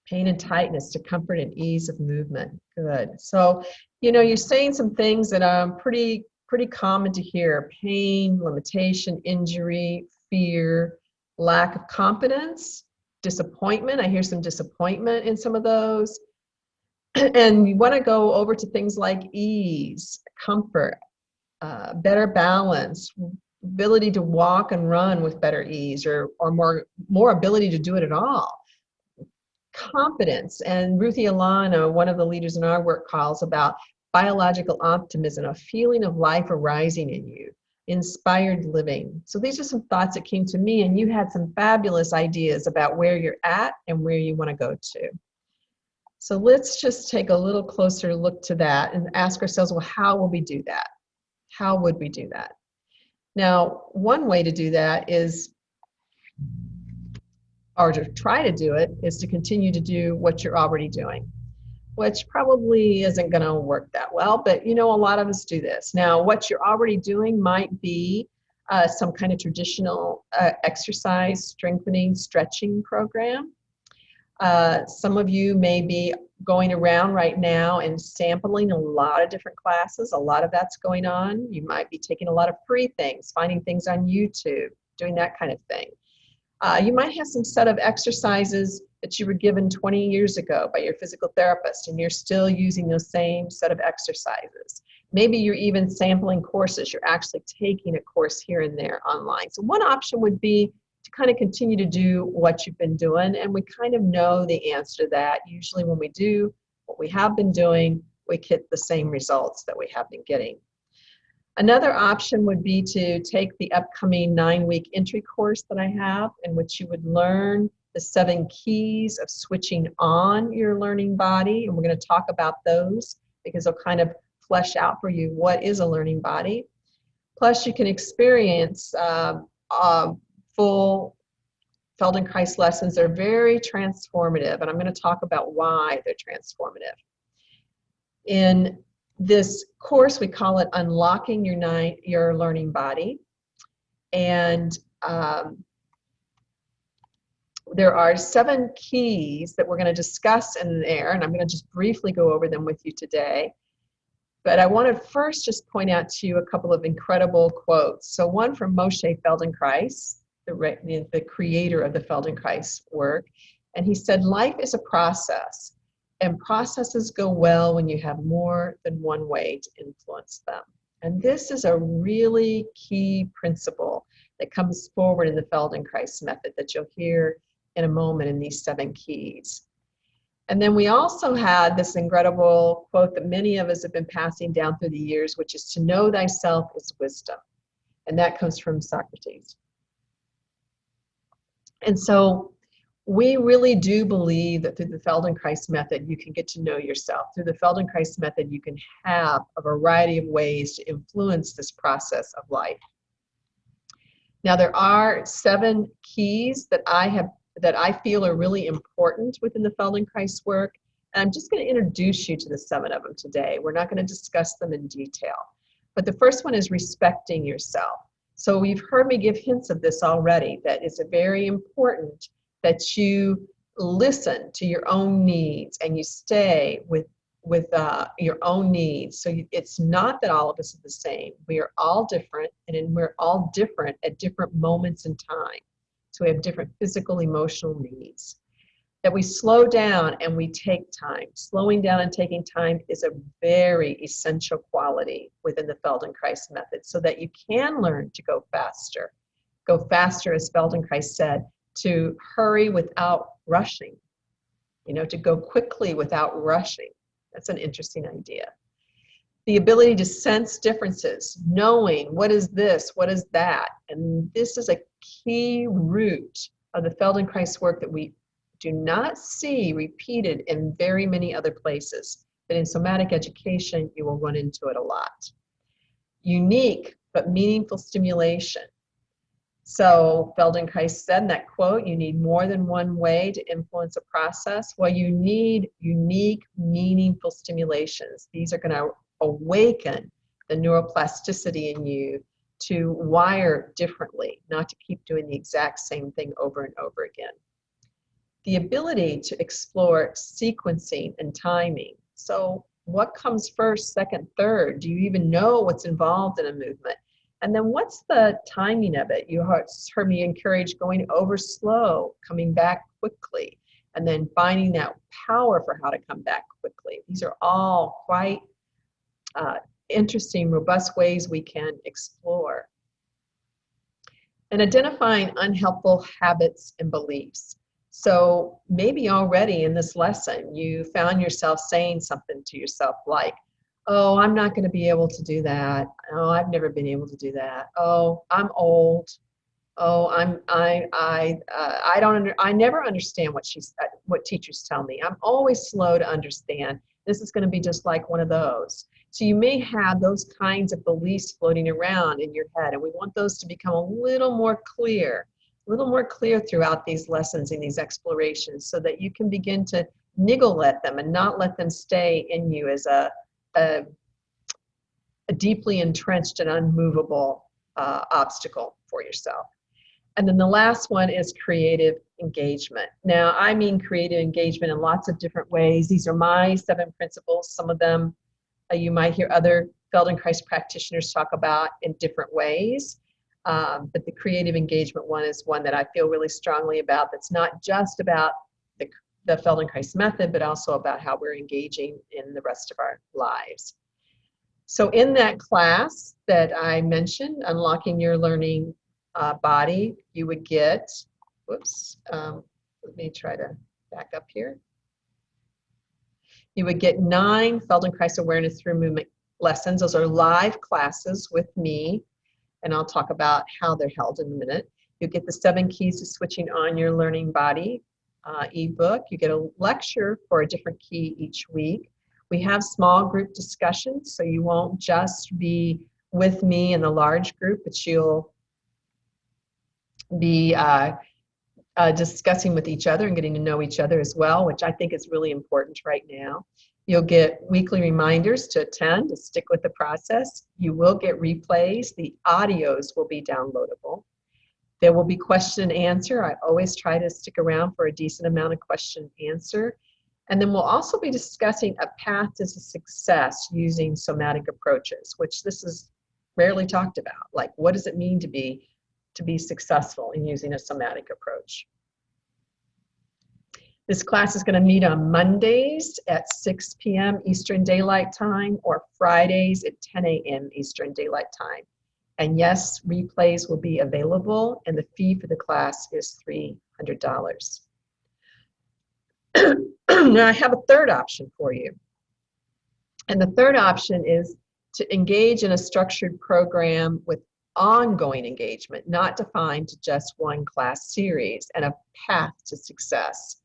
pain and tightness to comfort and ease of movement. Good. So, you're saying some things that are pretty common to hear: pain, limitation, injury, fear, lack of confidence, disappointment. I hear some disappointment in some of those. And you want to go over to things like ease, comfort, better balance, ability to walk and run with better ease, or more ability to do it at all. Confidence, and Ruthie Alana, one of the leaders in our work, calls about biological optimism, a feeling of life arising in you, inspired living. So these are some thoughts that came to me, and you had some fabulous ideas about where you're at and where you want to go to. So let's just take a little closer look to that and ask ourselves, well, how will we do that? How would we do that? Now, one way to do that is, or to try to do it, is to continue to do what you're already doing, which probably isn't going to work that well, but a lot of us do this. Now, what you're already doing might be some kind of traditional exercise, strengthening, stretching program. Some of you may be going around right now and sampling a lot of different classes. A lot of that's going on. You might be taking a lot of free things, finding things on YouTube, doing that kind of thing. You might have some set of exercises that you were given 20 years ago by your physical therapist, and you're still using those same set of exercises. Maybe you're even sampling courses. You're actually taking a course here and there online. So one option would be to kind of continue to do what you've been doing, and we kind of know the answer to that. Usually when we do what we have been doing, we get the same results that we have been getting. Another option would be to take the upcoming 9-week entry course that I have, in which you would learn the 7 keys of switching on your learning body, and we're going to talk about those because they'll kind of flesh out for you what is a learning body. Plus, you can experience full Feldenkrais lessons. They're very transformative, and I'm going to talk about why they're transformative. In this course, we call it Unlocking Your Learning Body, and there are 7 keys that we're going to discuss in there, and I'm going to just briefly go over them with you today. But I want to first just point out to you a couple of incredible quotes. So one from Moshe Feldenkrais, the creator of the Feldenkrais work, and he said, "Life is a process, and processes go well when you have more than one way to influence them." And this is a really key principle that comes forward in the Feldenkrais method that you'll hear in a moment in these 7 keys. And then we also had this incredible quote that many of us have been passing down through the years, which is, "To know thyself is wisdom." And that comes from Socrates. And so we really do believe that through the Feldenkrais method, you can get to know yourself. Through the Feldenkrais method, you can have a variety of ways to influence this process of life. Now, there are 7 keys that I feel are really important within the Feldenkrais work, and I'm just going to introduce you to the 7 of them today. We're not going to discuss them in detail. But the first one is respecting yourself. So you've heard me give hints of this already, that it's very important that you listen to your own needs and you stay with your own needs. So it's not that all of us are the same. We are all different, and we're all different at different moments in time. So we have different physical, emotional needs. that we slow down and we take time. Slowing down and taking time is a very essential quality within the Feldenkrais method so that you can learn to go faster. Go faster, as Feldenkrais said, to hurry without rushing, to go quickly without rushing. That's an interesting idea. The ability to sense differences, knowing what is this, what is that. And this is a key root of the Feldenkrais work that we do not see repeated in very many other places. But in somatic education, you will run into it a lot. Unique but meaningful stimulation. So Feldenkrais said in that quote, you need more than one way to influence a process. Well, you need unique, meaningful stimulations. These are going to awaken the neuroplasticity in you to wire differently, not to keep doing the exact same thing over and over again. The ability to explore sequencing and timing. So what comes first, second, third? Do you even know what's involved in a movement? And then what's the timing of it? You heard me encourage going over slow, coming back quickly, and then finding that power for how to come back quickly. These are all quite interesting, robust ways we can explore. And identifying unhelpful habits and beliefs. So maybe already in this lesson, you found yourself saying something to yourself like, oh, I'm not going to be able to do that. Oh, I've never been able to do that. Oh, I'm old. Oh, I never understand what teachers tell me. I'm always slow to understand. This is going to be just like one of those. So you may have those kinds of beliefs floating around in your head, and we want those to become a little more clear throughout these lessons and these explorations so that you can begin to niggle at them and not let them stay in you as a deeply entrenched and unmovable obstacle for yourself. And then the last one is creative engagement. Now, I mean creative engagement in lots of different ways. These are my 7 principles. Some of them you might hear other Feldenkrais practitioners talk about in different ways. But the creative engagement one is one that I feel really strongly about. That's not just about the Feldenkrais method, but also about how we're engaging in the rest of our lives. So in that class that I mentioned, Unlocking Your Learning Body, you would get, let me try to back up here. You would get 9 Feldenkrais Awareness Through Movement lessons. Those are live classes with me, and I'll talk about how they're held in a minute. You get the 7 Keys to Switching On Your Learning Body ebook. You get a lecture for a different key each week. We have small group discussions, so you won't just be with me in the large group, but you'll be discussing with each other and getting to know each other as well, which I think is really important right now. You'll get weekly reminders to attend, to stick with the process. You will get replays. The audios will be downloadable. There will be question and answer. I always try to stick around for a decent amount of question and answer. And then we'll also be discussing a path to success using somatic approaches, which this is rarely talked about. Like, what does it mean to be successful in using a somatic approach? This class is going to meet on Mondays at 6 p.m. Eastern Daylight Time or Fridays at 10 a.m. Eastern Daylight Time. And yes, replays will be available, and the fee for the class is $300. Now I have a third option for you. And the third option is to engage in a structured program with ongoing engagement, not defined to just one class series, and a path to success.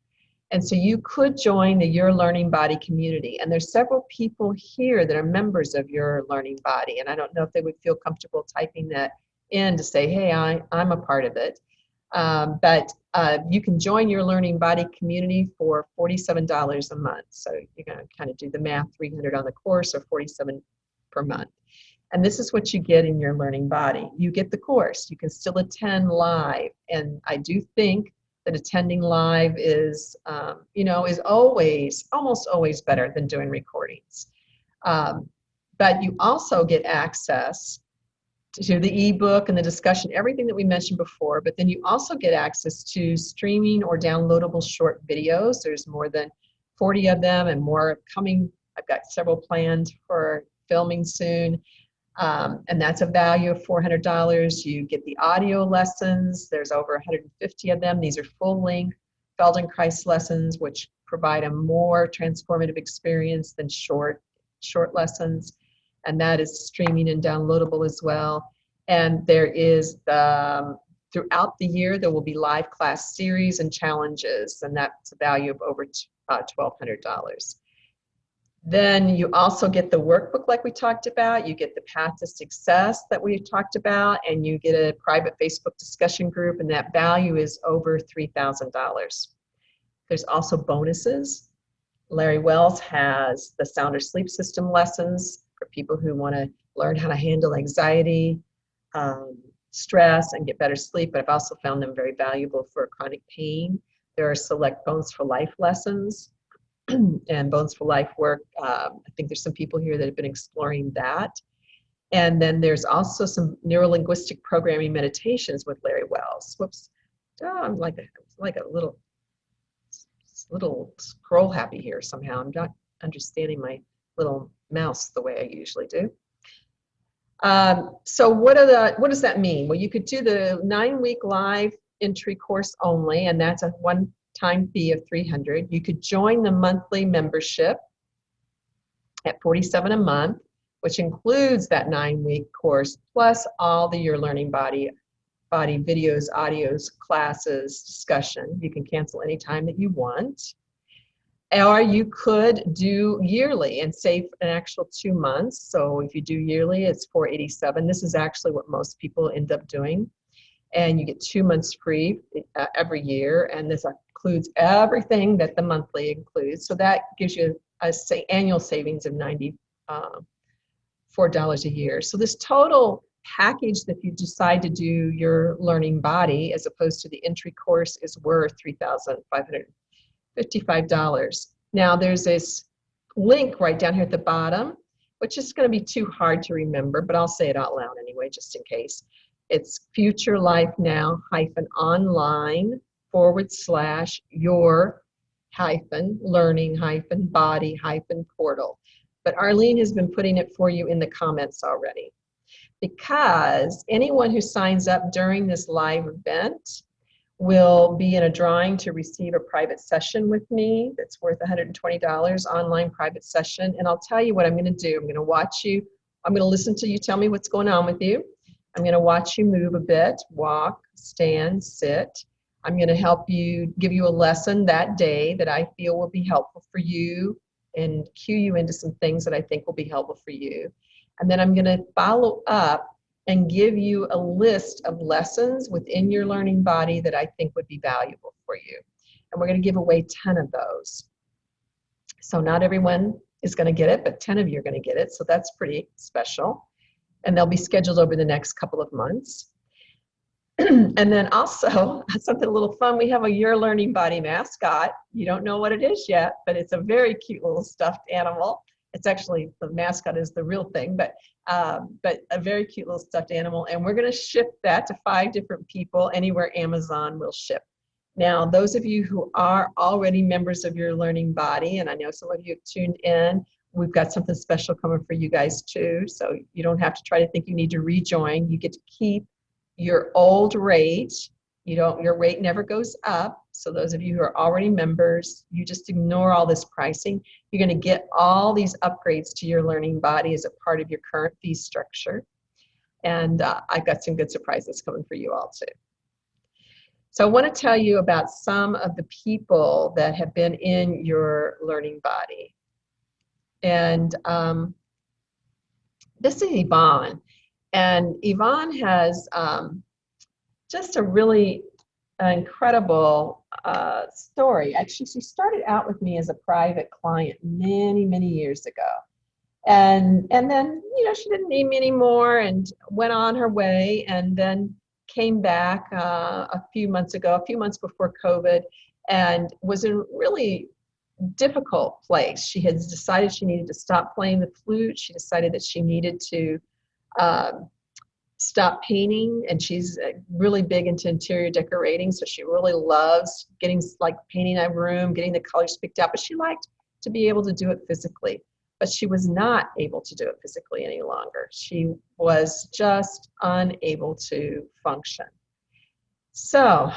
And so you could join the Your Learning Body community. And there's several people here that are members of Your Learning Body. And I don't know if they would feel comfortable typing that in to say, hey, I'm a part of it. But you can join Your Learning Body community for $47 a month. So you're going to kind of do the math, $300 on the course or $47 per month. And this is what you get in Your Learning Body. You get the course. You can still attend live. And I do think that attending live is, is almost always better than doing recordings. But you also get access to the ebook and the discussion, everything that we mentioned before, but then you also get access to streaming or downloadable short videos. There's more than 40 of them and more coming. I've got several planned for filming soon. And that's a value of $400. You get the audio lessons. There's over 150 of them. These are full-length Feldenkrais lessons, which provide a more transformative experience than short lessons. And that is streaming and downloadable as well. And there is throughout the year, there will be live class series and challenges, and that's a value of over $1,200. Then you also get the workbook like we talked about, you get the path to success that we've talked about, and you get a private Facebook discussion group, and that value is over $3,000. There's also bonuses. Larry Wells has the Sounder Sleep System lessons for people who want to learn how to handle anxiety, stress, and get better sleep, but I've also found them very valuable for chronic pain. There are select Bones for Life lessons and Bones for Life work. I think there's some people here that have been exploring that. And then there's also some neuro-linguistic programming meditations with Larry Wells. Whoops. Oh, I'm like a little scroll happy here somehow. I'm not understanding my little mouse the way I usually do. So what does that mean? Well, you could do the 9-week live entry course only, and that's a one-time fee of $300. You could join the monthly membership at $47 a month, which includes that 9-week course, plus all the Your Learning Body videos, audios, classes, discussion. You can cancel anytime that you want. Or you could do yearly and save an actual 2 months. So if you do yearly, it's $487. This is actually what most people end up doing. And you get 2 months free every year. And this includes everything that the monthly includes. So that gives you a annual savings of $94 a year. So this total package, that if you decide to do Your Learning Body as opposed to the entry course, is worth $3,555. Now there's this link right down here at the bottom, which is going to be too hard to remember, but I'll say it out loud anyway, just in case. It's futurelifenow-online/your-learning-body-portal. But Arlene has been putting it for you in the comments already, because anyone who signs up during this live event will be in a drawing to receive a private session with me that's worth $120, online private session. And I'll tell you what I'm going to do. I'm going to watch you. I'm going to listen to you tell me what's going on with you. I'm going to watch you move a bit, walk, stand, sit. I'm going to help you, give you a lesson that day that I feel will be helpful for you, and cue you into some things that I think will be helpful for you. And then I'm going to follow up and give you a list of lessons within Your Learning Body that I think would be valuable for you. And we're going to give away 10 of those. So not everyone is going to get it, but 10 of you are going to get it. So that's pretty special. And they'll be scheduled over the next couple of months. And then also, something a little fun, we have a Your Learning Body mascot. You don't know what it is yet, but it's a very cute little stuffed animal. It's actually, the mascot is the real thing, but a very cute little stuffed animal. And we're going to ship that to 5 different people anywhere Amazon will ship. Now, those of you who are already members of Your Learning Body, and I know some of you have tuned in, we've got something special coming for you guys too. So you don't have to try to think you need to rejoin. You get to keep your old rate. Your rate never goes up. So those of you who are already members, you just ignore all this pricing. You're going to get all these upgrades to Your Learning Body as a part of your current fee structure. And I've got some good surprises coming for you all too. So I want to tell you about some of the people that have been in Your Learning Body. And this is Yvonne. And Yvonne has just a really incredible story. Actually, she started out with me as a private client many, many years ago. And then, she didn't need me anymore and went on her way, and then came back a few months before COVID, and was in a really difficult place. She had decided she needed to stop playing the flute. She decided that she needed to stop painting, and she's really big into interior decorating, so she really loves getting, like, painting a room, getting the colors picked out, but she liked to be able to do it physically. But she was not able to do it physically any longer. She was just unable to function. So,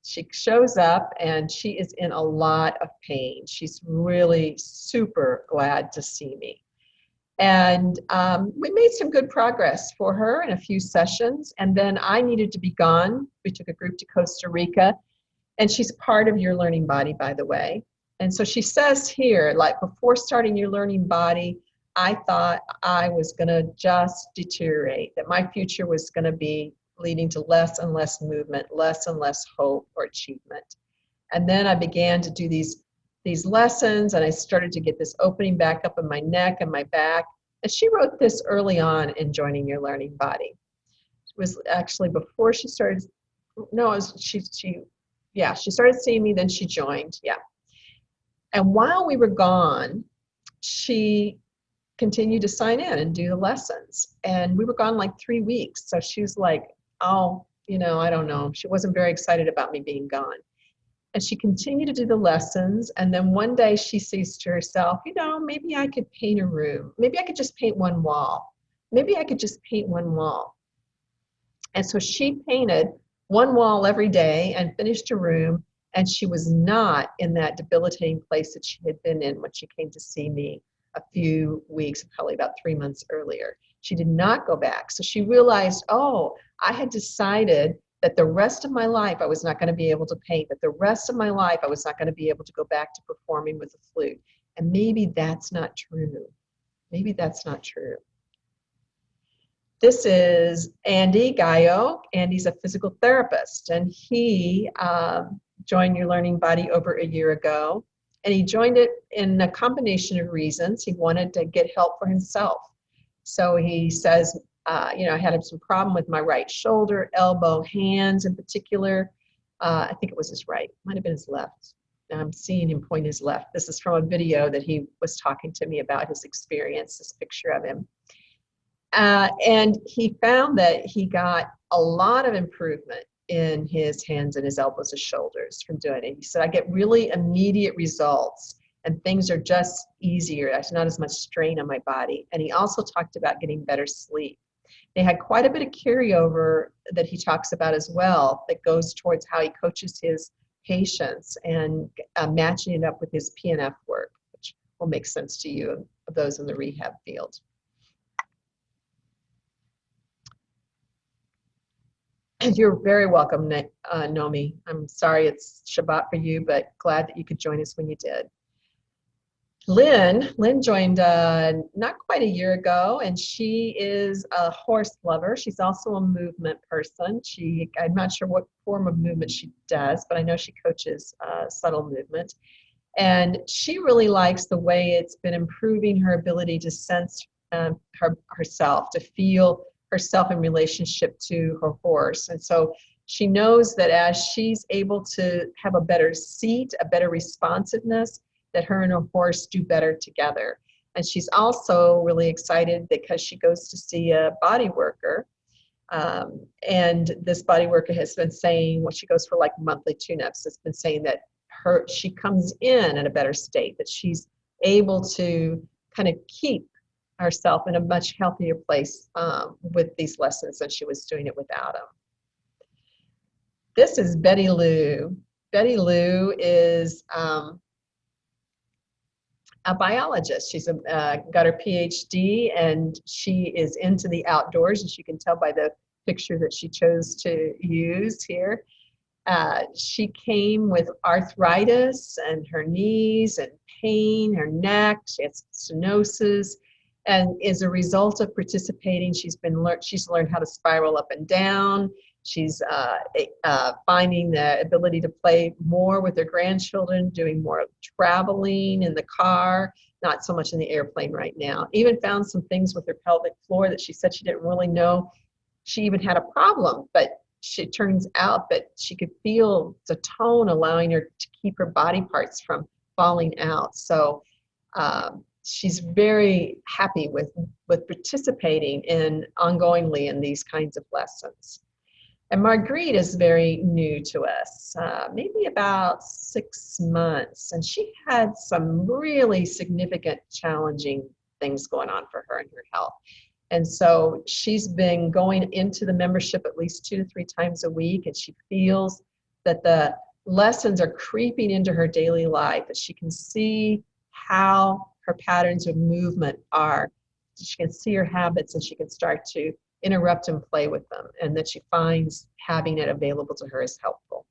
she shows up and she is in a lot of pain. She's really super glad to see me. And we made some good progress for her in a few sessions. And then I needed to be gone. We took a group to Costa Rica. And she's part of Your Learning Body, by the way. And so she says here, like, before starting Your Learning Body, I thought I was going to just deteriorate, that my future was going to be leading to less and less movement, less and less hope or achievement. And then I began to do these lessons, and I started to get this opening back up in my neck and my back. And she wrote this early on in joining Your Learning Body. It was actually before she started, no, it was, she started seeing me, then she joined, yeah. And while we were gone, she continued to sign in and do the lessons. And we were gone like 3 weeks. So she was like, oh, I don't know. She wasn't very excited about me being gone. And she continued to do the lessons. And then one day she says to herself, maybe I could paint a room. Maybe I could just paint one wall. Maybe I could just paint one wall. And so she painted one wall every day and finished a room. And she was not in that debilitating place that she had been in when she came to see me a few weeks, probably about 3 months earlier. She did not go back. So she realized, oh, I had decided that the rest of my life I was not going to be able to paint, that the rest of my life I was not going to be able to go back to performing with the flute. And maybe that's not true. Maybe that's not true. This is Andy Gallo. Andy's a physical therapist, and he joined Your Learning Body over a year ago. And he joined it in a combination of reasons. He wanted to get help for himself. So he says, I had some problem with my right shoulder, elbow, hands in particular. I think it was his right, might have been his left. I'm seeing him point his left. This is from a video that he was talking to me about his experience, this picture of him. And he found that he got a lot of improvement in his hands and his elbows and shoulders from doing it. He said, I get really immediate results and things are just easier. There's not as much strain on my body. And he also talked about getting better sleep. They had quite a bit of carryover that he talks about as well that goes towards how he coaches his patients and matching it up with his PNF work, which will make sense to you of those in the rehab field. And you're very welcome, Nomi. I'm sorry it's Shabbat for you, but glad that you could join us when you did. Lynn joined not quite a year ago, and she is a horse lover. She's also a movement person. I'm not sure what form of movement she does, but I know she coaches subtle movement. And she really likes the way it's been improving her ability to sense herself, to feel herself in relationship to her horse. And so she knows that as she's able to have a better seat, a better responsiveness, that her and her horse do better together. And she's also really excited because she goes to see a body worker. And this body worker has been saying, she goes for like monthly tune-ups, has been saying that she comes in a better state, that she's able to kind of keep herself in a much healthier place with these lessons than she was doing it without them. This is Betty Lou. Betty Lou is a biologist. She's got her PhD, and she is into the outdoors, as you can tell by the picture that she chose to use here. She came with arthritis and her knees and pain, her neck, she has stenosis, and as a result of participating, she's learned how to spiral up and down. She's finding the ability to play more with her grandchildren, doing more traveling in the car, not so much in the airplane right now. Even found some things with her pelvic floor that she said she didn't really know she even had a problem, but it turns out that she could feel the tone allowing her to keep her body parts from falling out. So she's very happy with participating ongoingly in these kinds of lessons. And Marguerite is very new to us, maybe about 6 months, and she had some really significant, challenging things going on for her in her health. And so she's been going into the membership at least 2 to 3 times a week, and she feels that the lessons are creeping into her daily life, that she can see how her patterns of movement are. She can see her habits, and she can start to interrupt and play with them, and that she finds having it available to her is helpful.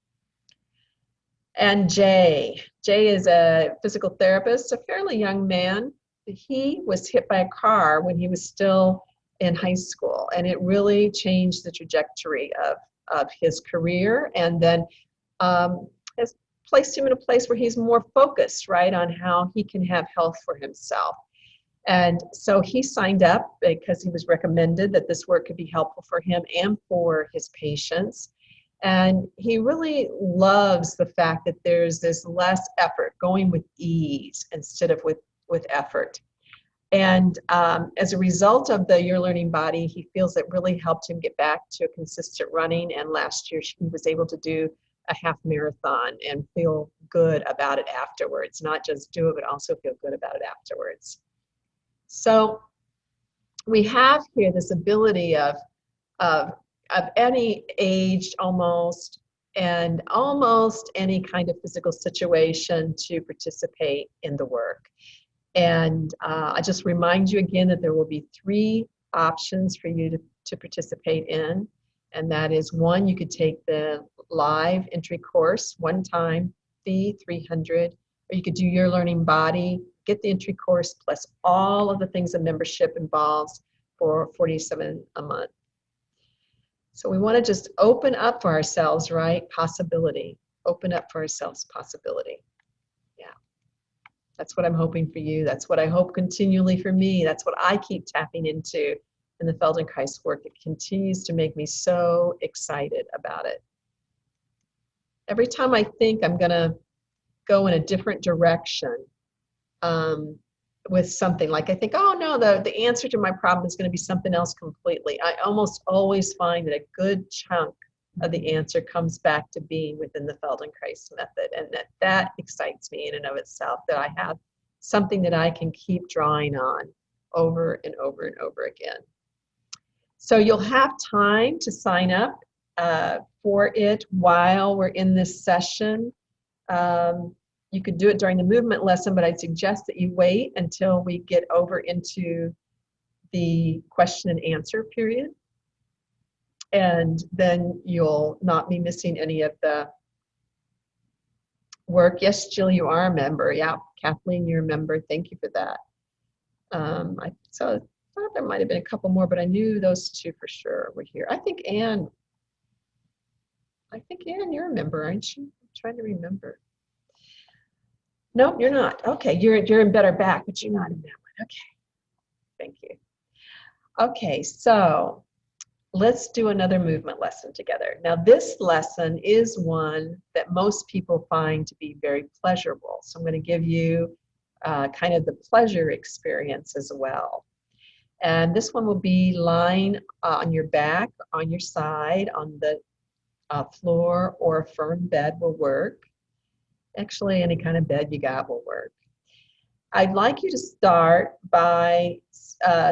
And Jay is a physical therapist, a fairly young man. He was hit by a car when he was still in high school, and it really changed the trajectory of his career, and then has placed him in a place where he's more focused, right, on how he can have health for himself. And so he signed up because he was recommended that this work could be helpful for him and for his patients. And he really loves the fact that there's this less effort, going with ease instead of with effort. And as a result of the Your Learning Body, he feels it really helped him get back to a consistent running. And last year he was able to do a half marathon and feel good about it afterwards. Not just do it, but also feel good about it afterwards. So we have here this ability of any age almost, and almost any kind of physical situation to participate in the work. And I just remind you again that there will be 3 options for you to participate in. And that is, 1, you could take the live entry course, one-time fee, $300, or you could do Your Learning Body, get the entry course plus all of the things a membership involves for $47 a month. So we want to just open up for ourselves, right? Possibility. Open up for ourselves possibility. Yeah. That's what I'm hoping for you. That's what I hope continually for me. That's what I keep tapping into in the Feldenkrais work. It continues to make me so excited about it. Every time I think I'm going to go in a different direction, with something, like I think, oh no, the answer to my problem is going to be something else completely, I almost always find that a good chunk of the answer comes back to being within the Feldenkrais method, and that excites me in and of itself, that I have something that I can keep drawing on over and over and over again. So you'll have time to sign up for it while we're in this session. You could do it during the movement lesson, but I'd suggest that you wait until we get over into the question and answer period. And then you'll not be missing any of the work. Yes, Jill, you are a member. Yeah, Kathleen, you're a member. Thank you for that. I thought there might have been a couple more, but I knew those 2 for sure were here. I think Ann, you're a member, aren't you? I'm trying to remember. Nope, you're not. Okay, you're in Better Back, but you're not in that one. Okay, thank you. Okay, so let's do another movement lesson together. Now, this lesson is one that most people find to be very pleasurable. So I'm going to give you kind of the pleasure experience as well. And this one will be lying on your back, on your side, on the floor, or a firm bed will work. Actually, any kind of bed you got will work. I'd like you to start by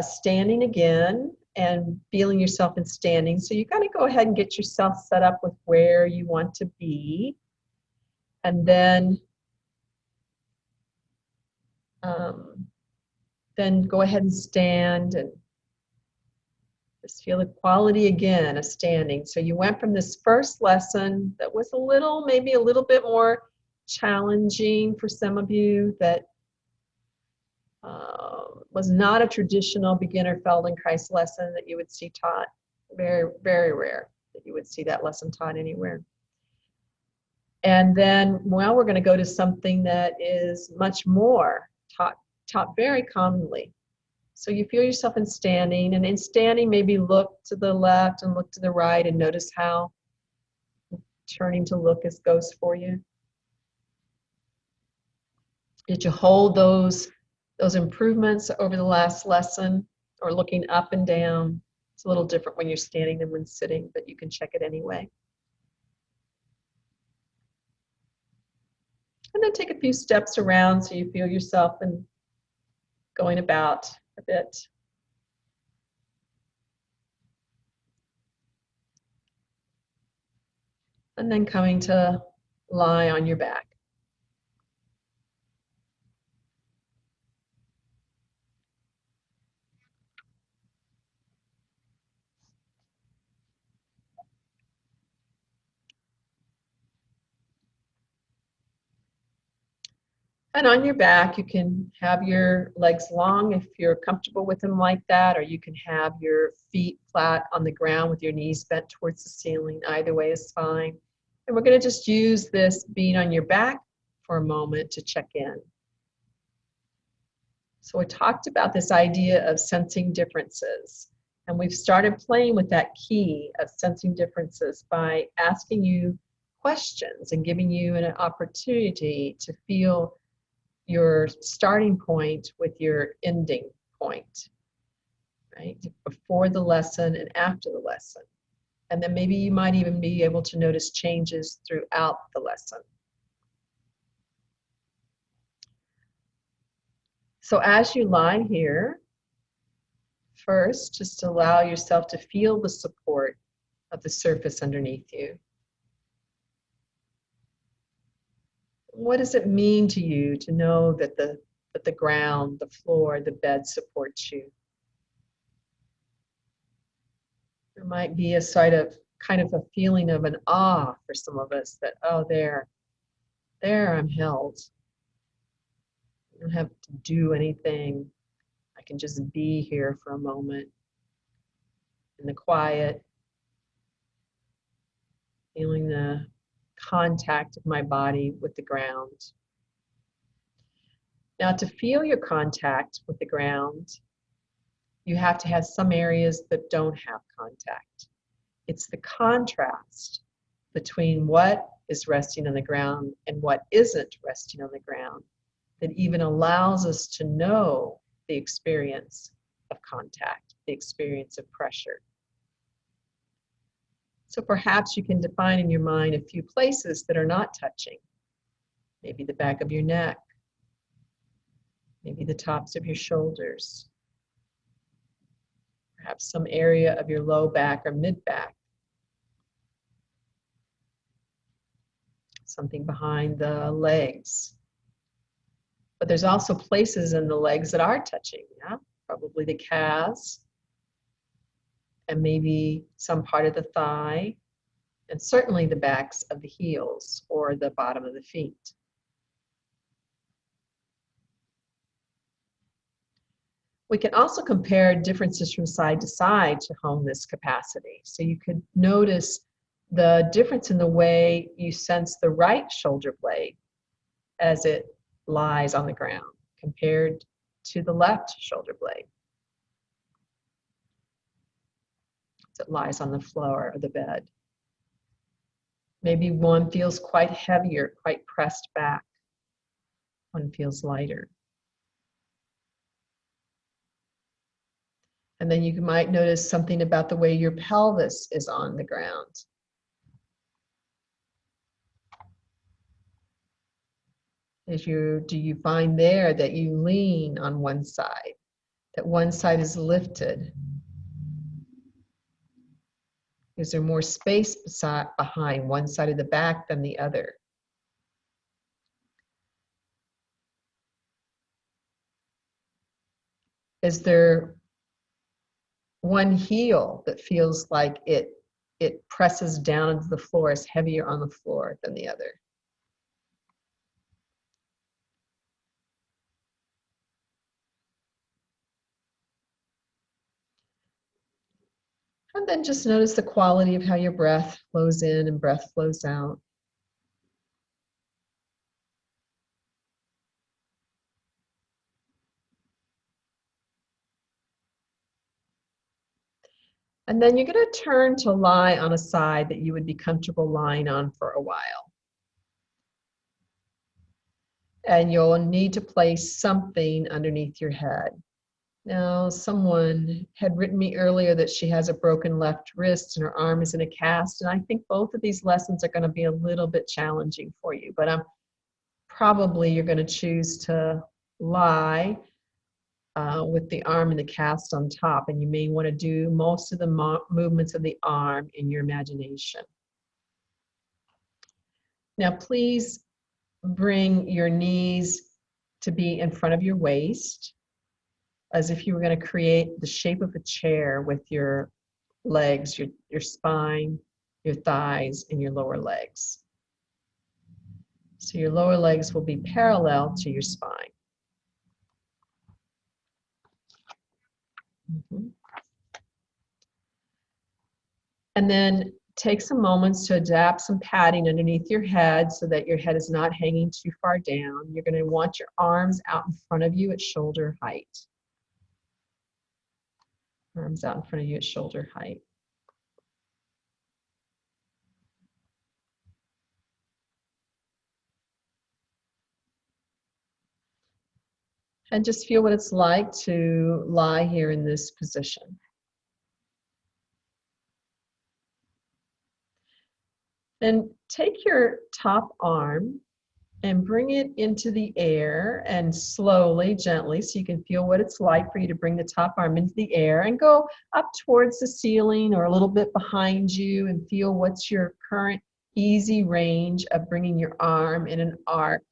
standing again and feeling yourself in standing. So you got to go ahead and get yourself set up with where you want to be. And then go ahead and stand and just feel the quality again of standing. So you went from this first lesson that was maybe a little bit more challenging for some of you, that was not a traditional beginner Feldenkrais lesson that you would see taught. Very, very rare that you would see that lesson taught anywhere. And then, well, we're going to go to something that is much more taught very commonly. So you feel yourself in standing, and in standing, maybe look to the left and look to the right and notice how turning to look goes for you. Did you hold those those improvements over the last lesson, or looking up and down. It's a little different when you're standing than when sitting, but you can check it anyway. And then take a few steps around so you feel yourself and going about a bit. And then coming to lie on your back. And on your back, you can have your legs long if you're comfortable with them like that, or you can have your feet flat on the ground with your knees bent towards the ceiling. Either way is fine. And we're going to just use this being on your back for a moment to check in. So we talked about this idea of sensing differences. And we've started playing with that key of sensing differences by asking you questions and giving you an opportunity to feel your starting point with your ending point, right? Before the lesson and after the lesson. And then maybe you might even be able to notice changes throughout the lesson. So as you lie here, first, just allow yourself to feel the support of the surface underneath you. What does it mean to you to know that the ground, the floor, the bed supports you? There might be a kind of a feeling of an awe for some of us that, oh, there I'm held. I don't have to do anything. I can just be here for a moment in the quiet, feeling the contact of my body with the ground. Now, to feel your contact with the ground, you have to have some areas that don't have contact. It's the contrast between what is resting on the ground and what isn't resting on the ground that even allows us to know the experience of contact, the experience of pressure. So perhaps you can define in your mind a few places that are not touching. Maybe the back of your neck, maybe the tops of your shoulders, perhaps some area of your low back or mid back, something behind the legs. But there's also places in the legs that are touching, yeah? Probably the calves, and maybe some part of the thigh, and certainly the backs of the heels or the bottom of the feet. We can also compare differences from side to side to hone this capacity. So you could notice the difference in the way you sense the right shoulder blade as it lies on the ground compared to the left shoulder blade as it lies on the floor or the bed. Maybe one feels quite heavier, quite pressed back. One feels lighter. And then you might notice something about the way your pelvis is on the ground. Do you find there that you lean on one side, that one side is lifted? Is there more space behind one side of the back than the other? Is there one heel that feels like it presses down into the floor, is heavier on the floor than the other? And then just notice the quality of how your breath flows in and breath flows out. And then you're going to turn to lie on a side that you would be comfortable lying on for a while. And you'll need to place something underneath your head. Now, someone had written me earlier that she has a broken left wrist and her arm is in a cast, and I think both of these lessons are going to be a little bit challenging for you, but probably you're going to choose to lie with the arm in the cast on top, and you may want to do most of the movements of the arm in your imagination. Now, please bring your knees to be in front of your waist, as if you were going to create the shape of a chair with your legs, your spine, your thighs, and your lower legs. So your lower legs will be parallel to your spine. And then take some moments to adapt some padding underneath your head so that your head is not hanging too far down. You're going to want your arms out in front of you at shoulder height. Arms out in front of you at shoulder height. And just feel what it's like to lie here in this position. Then take your top arm and bring it into the air, and slowly, gently, so you can feel what it's like for you to bring the top arm into the air and go up towards the ceiling or a little bit behind you, and feel what's your current easy range of bringing your arm in an arc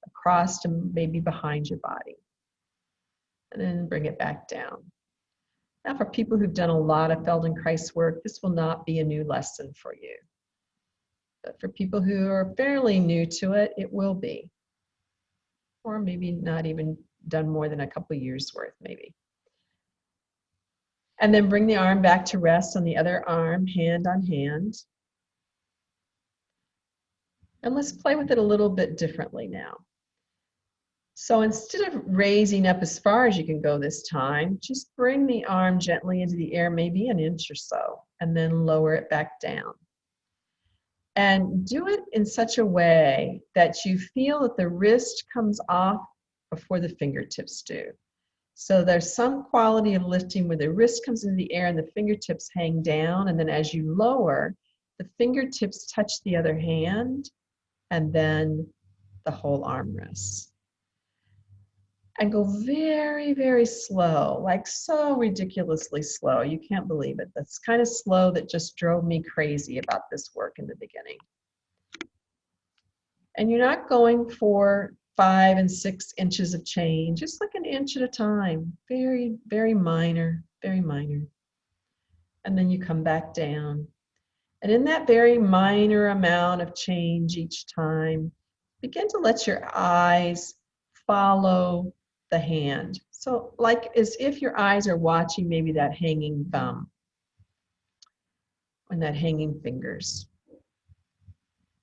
across to maybe behind your body. And then bring it back down. Now, for people who've done a lot of Feldenkrais work, this will not be a new lesson for you. But for people who are fairly new to it, it will be. Or maybe not even done more than a couple of years worth, maybe. And then bring the arm back to rest on the other arm, hand on hand. And let's play with it a little bit differently now. So instead of raising up as far as you can go this time, just bring the arm gently into the air, maybe an inch or so, and then lower it back down. And do it in such a way that you feel that the wrist comes off before the fingertips do. So there's some quality of lifting where the wrist comes into the air and the fingertips hang down, and then as you lower, the fingertips touch the other hand, and then the whole arm rests. And go very, very slow, like so ridiculously slow. You can't believe it. That's kind of slow that just drove me crazy about this work in the beginning. And you're not going for 5 and 6 inches of change, just like an inch at a time. Very, very minor, very minor. And then you come back down. And in that very minor amount of change each time, begin to let your eyes follow the hand. So like as if your eyes are watching maybe that hanging thumb and that hanging fingers.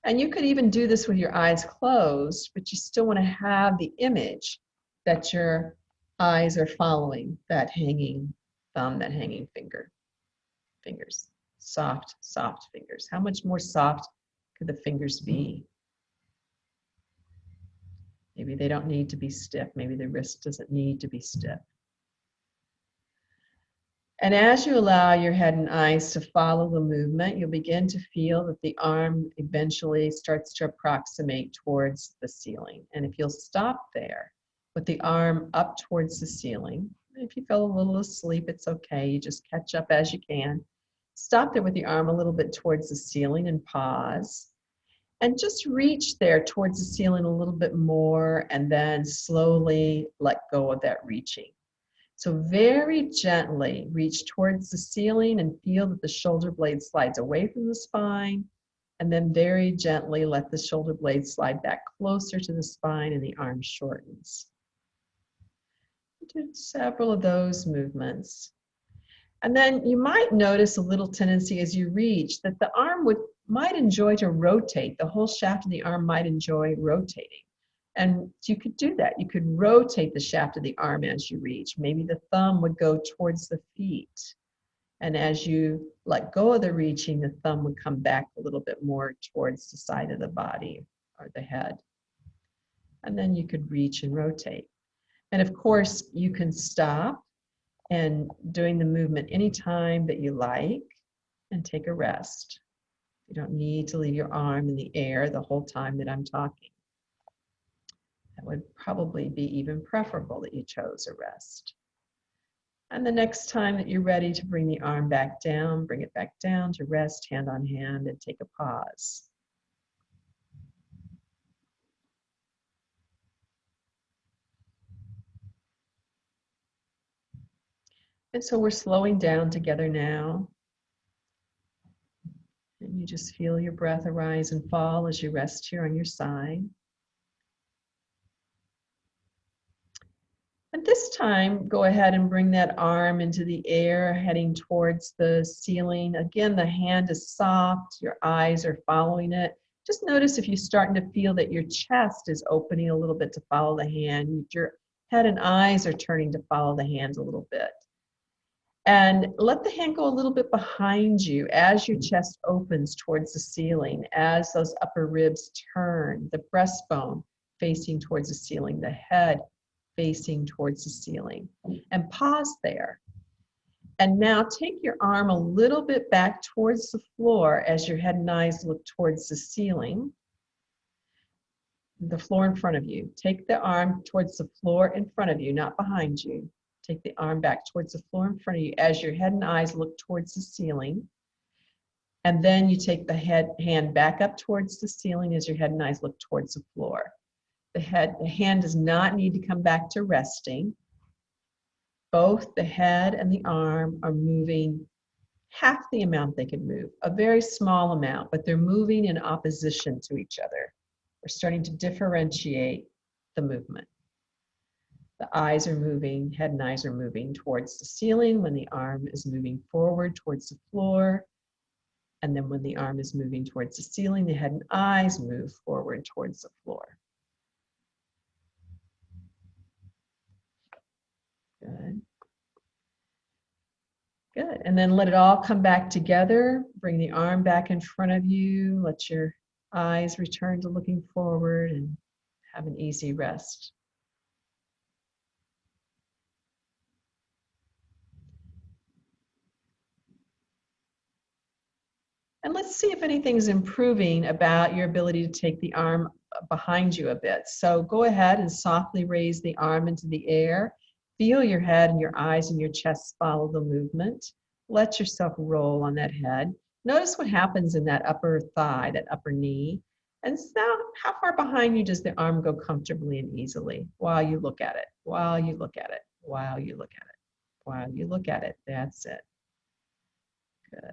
And you could even do this with your eyes closed, but you still want to have the image that your eyes are following that hanging thumb, that hanging fingers. Soft, soft fingers. How much more soft could the fingers be? Maybe they don't need to be stiff. Maybe the wrist doesn't need to be stiff. And as you allow your head and eyes to follow the movement, you'll begin to feel that the arm eventually starts to approximate towards the ceiling. And if you'll stop there with the arm up towards the ceiling, if you feel a little asleep, it's okay. You just catch up as you can. Stop there with the arm a little bit towards the ceiling and pause. And just reach there towards the ceiling a little bit more, and then slowly let go of that reaching. So very gently reach towards the ceiling and feel that the shoulder blade slides away from the spine, and then very gently let the shoulder blade slide back closer to the spine and the arm shortens. Do several of those movements. And then you might notice a little tendency as you reach that the arm might enjoy to rotate. The whole shaft of the arm might enjoy rotating. And you could do that. You could rotate the shaft of the arm as you reach. Maybe the thumb would go towards the feet. And as you let go of the reaching, the thumb would come back a little bit more towards the side of the body or the head. And then you could reach and rotate. And of course, you can stop and doing the movement anytime that you like and take a rest. You don't need to leave your arm in the air the whole time that I'm talking. That would probably be even preferable that you chose a rest. And the next time that you're ready to bring the arm back down, bring it back down to rest, hand on hand, and take a pause. And so we're slowing down together now. And you just feel your breath arise and fall as you rest here on your side. And this time, go ahead and bring that arm into the air, heading towards the ceiling. Again, the hand is soft, your eyes are following it. Just notice if you're starting to feel that your chest is opening a little bit to follow the hand. Your head and eyes are turning to follow the hand a little bit. And let the hand go a little bit behind you as your chest opens towards the ceiling, as those upper ribs turn, the breastbone facing towards the ceiling, the head facing towards the ceiling. And pause there. And now take your arm a little bit back towards the floor as your head and eyes look towards the ceiling, the floor in front of you. Take the arm towards the floor in front of you, not behind you. Take the arm back towards the floor in front of you as your head and eyes look towards the ceiling. And then you take the hand back up towards the ceiling as your head and eyes look towards the floor. The hand does not need to come back to resting. Both the head and the arm are moving half the amount they can move, a very small amount, but they're moving in opposition to each other. We're starting to differentiate the movement. The eyes are moving, head and eyes are moving towards the ceiling when the arm is moving forward towards the floor. And then when the arm is moving towards the ceiling, the head and eyes move forward towards the floor. Good. Good. And then let it all come back together. Bring the arm back in front of you. Let your eyes return to looking forward and have an easy rest. And let's see if anything's improving about your ability to take the arm behind you a bit. So go ahead and softly raise the arm into the air. Feel your head and your eyes and your chest follow the movement. Let yourself roll on that head. Notice what happens in that upper thigh, that upper knee. And now, how far behind you does the arm go comfortably and easily while you look at it, while you look at it, while you look at it, while you look at it. That's it. Good.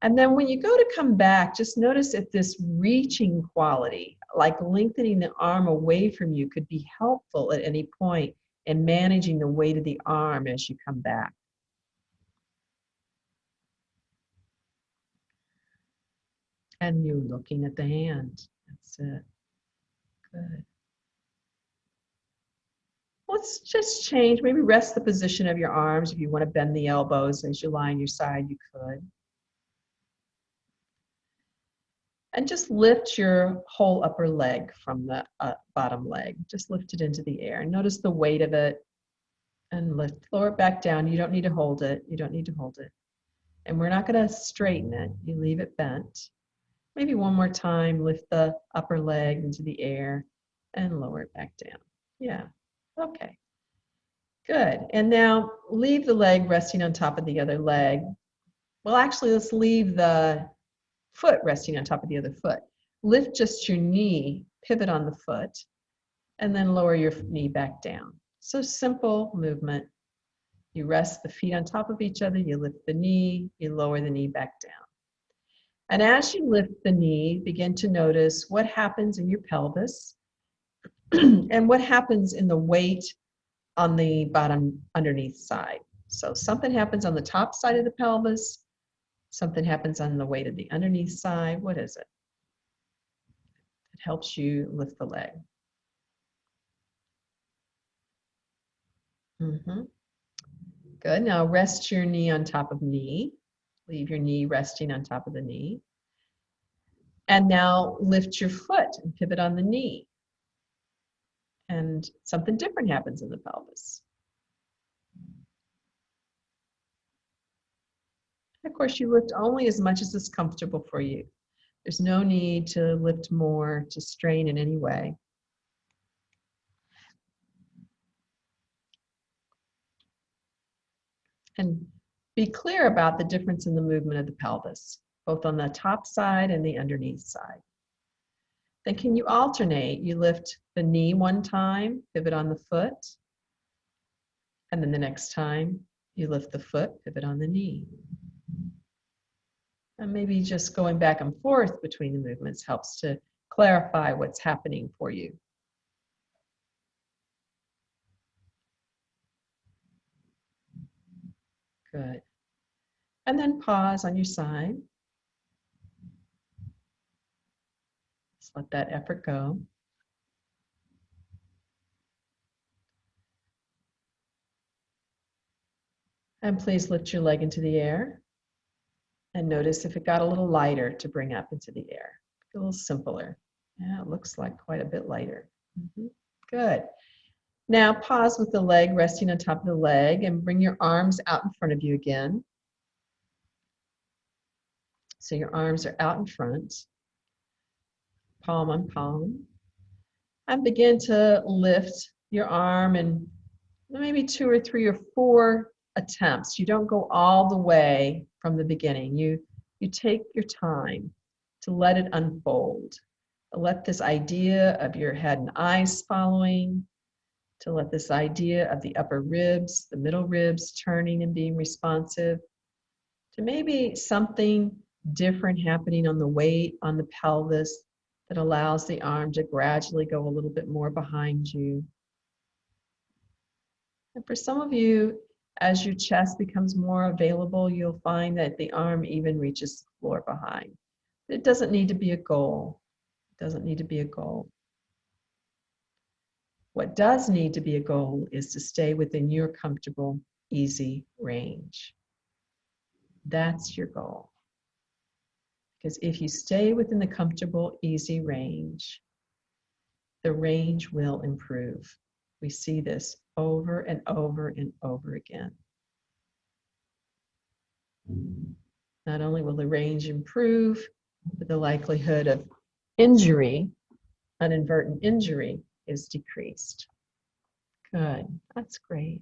And then when you go to come back, just notice if this reaching quality, like lengthening the arm away from you, could be helpful at any point in managing the weight of the arm as you come back. And you're looking at the hand. That's it. Good. Let's just change, maybe rest the position of your arms. If you want to bend the elbows as you lie on your side, you could. And just lift your whole upper leg from the bottom leg. Just lift it into the air. Notice the weight of it and lower it back down. You don't need to hold it. You don't need to hold it. And we're not going to straighten it. You leave it bent. Maybe one more time, lift the upper leg into the air and lower it back down. Yeah, okay. Good. And now leave the leg resting on top of the other leg. Well, actually, let's leave the foot resting on top of the other foot. Lift just your knee, pivot on the foot, and then lower your knee back down. So simple movement. You rest the feet on top of each other, you lift the knee, you lower the knee back down. And as you lift the knee, begin to notice what happens in your pelvis and what happens in the weight on the bottom underneath side. So something happens on the top side of the pelvis, something happens on the weight of the underneath side. What is it? It helps you lift the leg. Good. Now rest your knee on top of knee. Leave your knee resting on top of the knee. And now lift your foot and pivot on the knee. and something different happens in the pelvis. Of course, you lift only as much as is comfortable for you. There's no need to lift more, to strain in any way. And be clear about the difference in the movement of the pelvis, both on the top side and the underneath side. Then can you alternate? You lift the knee one time, pivot on the foot, and then the next time you lift the foot, pivot on the knee. And maybe just going back and forth between the movements helps to clarify what's happening for you. Good. And then pause on your side. Just let that effort go. And please lift your leg into the air. And notice if it got a little lighter to bring up into the air. A little simpler. Yeah, it looks like quite a bit lighter. Good. Now pause with the leg resting on top of the leg and bring your arms out in front of you again. So your arms are out in front, palm on palm. And begin to lift your arm in maybe 2 or 3 or 4 attempts. You don't go all the way from the beginning. You take your time to let it unfold. To let this idea of your head and eyes following, to let this idea of the upper ribs, the middle ribs turning and being responsive, to maybe something different happening on the weight, on the pelvis, that allows the arm to gradually go a little bit more behind you. And for some of you, as your chest becomes more available, you'll find that the arm even reaches the floor behind. It doesn't need to be a goal. It doesn't need to be a goal. What does need to be a goal is to stay within your comfortable, easy range. That's your goal. Because if you stay within the comfortable, easy range, the range will improve. We see this over and over and over again. Not only will the range improve, but the likelihood of injury, inadvertent injury, is decreased. Good, that's great.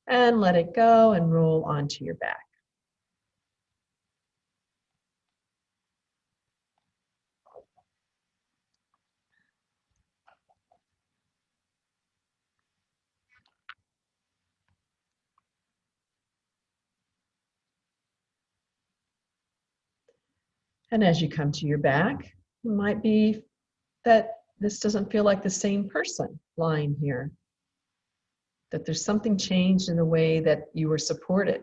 And let it go and roll onto your back. And as you come to your back, it might be that this doesn't feel like the same person lying here, that there's something changed in the way that you were supported.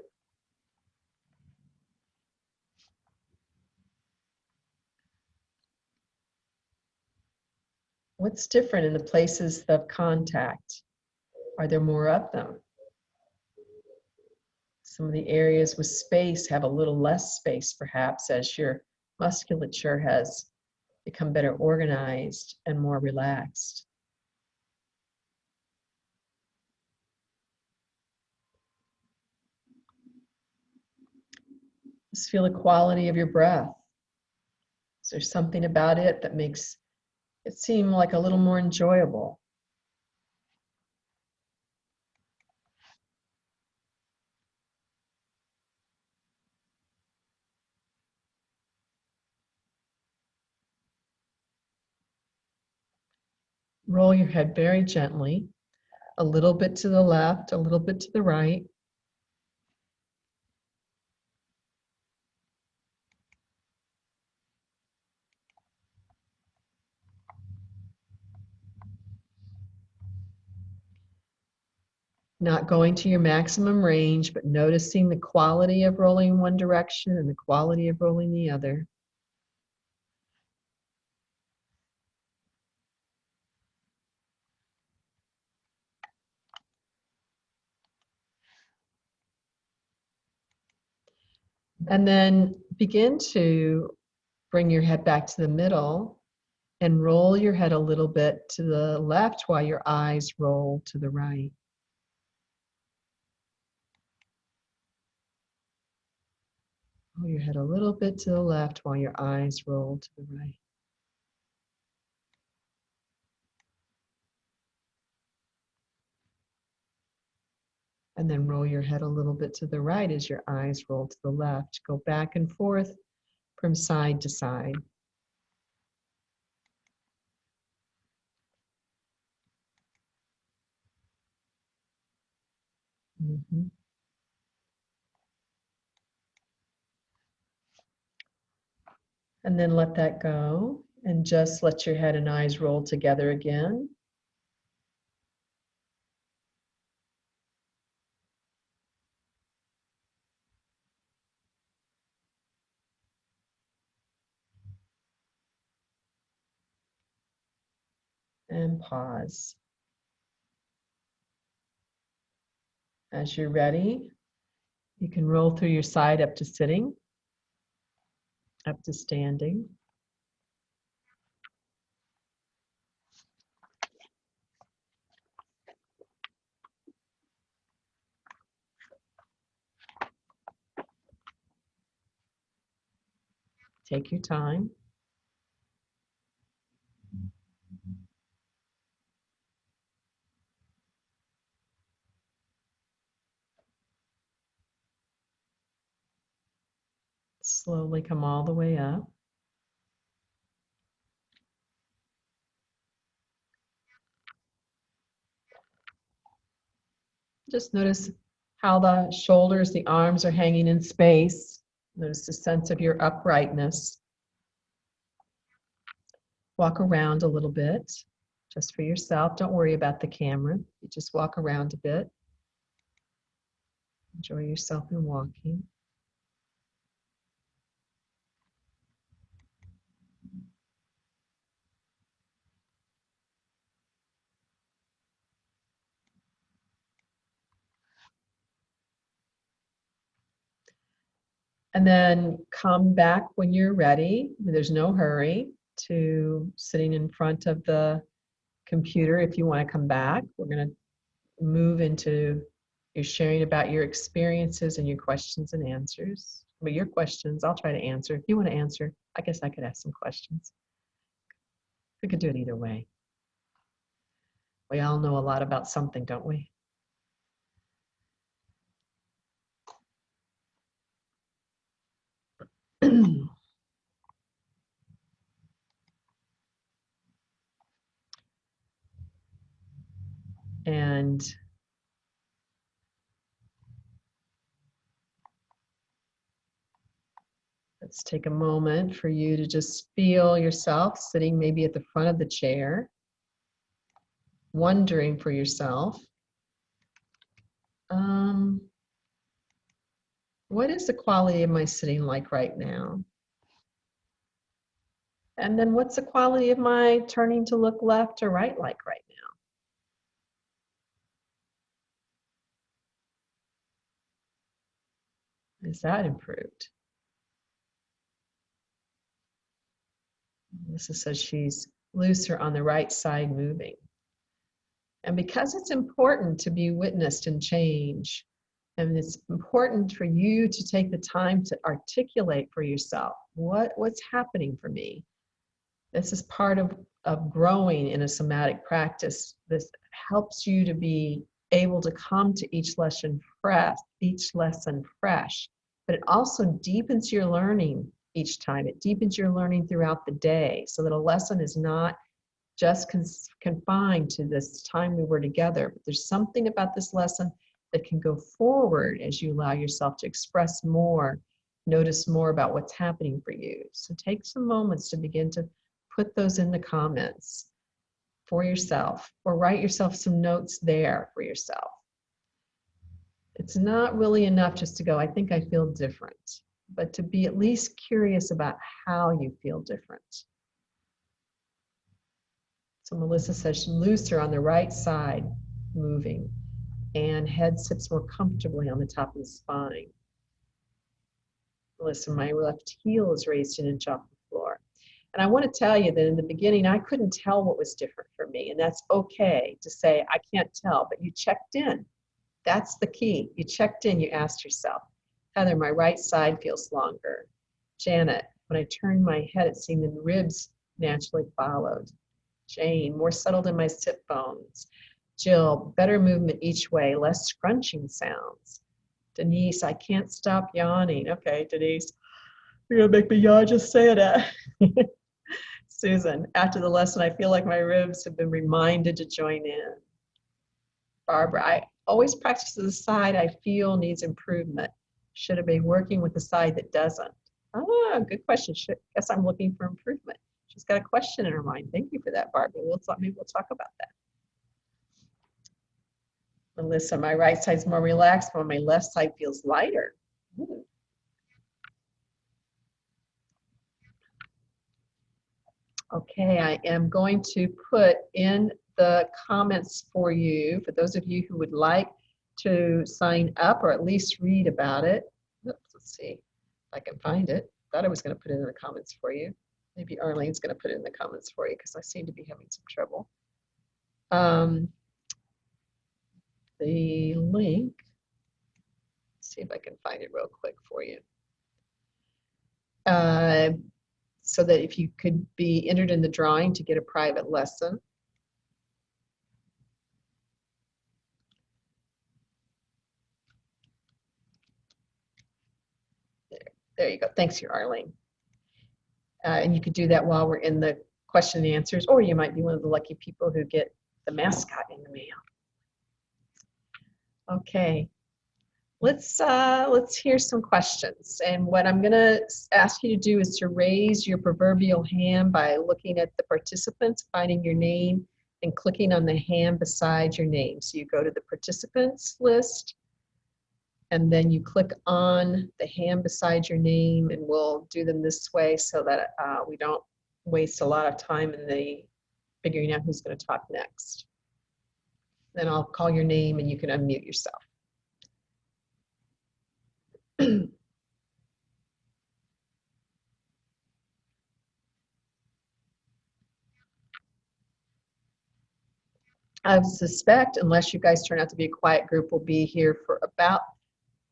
What's different in the places of contact? Are there more of them? Some of the areas with space have a little less space, perhaps, as your musculature has become better organized and more relaxed. Just feel the quality of your breath. Is there something about it that makes it seem like a little more enjoyable? Roll your head very gently, a little bit to the left, a little bit to the right. Not going to your maximum range, but noticing the quality of rolling one direction and the quality of rolling the other. And then begin to bring your head back to the middle And roll your head a little bit to the left while your eyes roll to the right. Roll your head a little bit to the left while your eyes roll to the right. And then roll your head a little bit to the right as your eyes roll to the left. Go back and forth from side to side. Mm-hmm. And then let that go and just let your head and eyes roll together again. And pause. As you're ready, you can roll through your side up to sitting, up to standing. Take your time. Slowly come all the way up. Just notice how the shoulders, the arms are hanging in space. Notice the sense of your uprightness. Walk around a little bit, just for yourself. Don't worry about the camera. You just walk around a bit. Enjoy yourself in walking. And then come back when you're ready. There's no hurry to sitting in front of the computer. If you want to come back, we're going to move into your sharing about your experiences and your questions and answers. But your questions, I'll try to answer. If you want to answer, I guess I could ask some questions. We could do it either way. We all know a lot about something, don't we? And let's take a moment for you to just feel yourself sitting maybe at the front of the chair, wondering for yourself, what is the quality of my sitting like right now? And then what's the quality of my turning to look left or right like right now? Is that improved? Melissa says she's looser on the right side moving. And because it's important to be witnessed in change, and it's important for you to take the time to articulate for yourself what's happening for me. This is part of growing in a somatic practice. This helps you to be able to come to each lesson fresh, but it also deepens your learning each time. It deepens your learning throughout the day so that a lesson is not just confined to this time we were together. But there's something about this lesson that can go forward as you allow yourself to express more, notice more about what's happening for you. So take some moments to begin to put those in the comments for yourself, or write yourself some notes there for yourself. It's not really enough just to go, I think I feel different, but to be at least curious about how you feel different. So Melissa says looser on the right side, moving, and head sits more comfortably on the top of the spine. Melissa, my left heel is raised an inch off the floor. And I want to tell you that in the beginning, I couldn't tell what was different for me. And that's okay to say, I can't tell, but you checked in. That's the key. You checked in, you asked yourself, Heather, my right side feels longer. Janet, when I turned my head, it seemed the ribs naturally followed. Jane, more settled in my sit bones. Jill, better movement each way, less scrunching sounds. Denise, I can't stop yawning. Okay, Denise, you're gonna make me yawn just saying that. Susan, after the lesson, I feel like my ribs have been reminded to join in. Barbara, I always practice the side I feel needs improvement. Should I be working with the side that doesn't? Ah, good question. Guess I'm looking for improvement. She's got a question in her mind. Thank you for that, Barbara. Maybe we'll talk about that. Melissa, my right side's more relaxed, while my left side feels lighter. Ooh. Okay, I am going to put in the comments for you, for those of you who would like to sign up or at least read about it. Oops, let's see if I can find it. Thought I was going to put it in the comments for you. Maybe Arlene's going to put it in the comments for you because I seem to be having some trouble. The link, let's see if I can find it real quick for you. So that if you could be entered in the drawing to get a private lesson. There you go. Thanks, you, Arlene. And you could do that while we're in the question and answers, or you might be one of the lucky people who get the mascot in the mail. Okay, let's hear some questions. And what I'm going to ask you to do is to raise your proverbial hand by looking at the participants, finding your name, and clicking on the hand beside your name. So you go to the participants list, and then you click on the hand beside your name, and we'll do them this way so that we don't waste a lot of time in the figuring out who's going to talk next. Then I'll call your name and you can unmute yourself. I suspect, unless you guys turn out to be a quiet group, we'll be here for about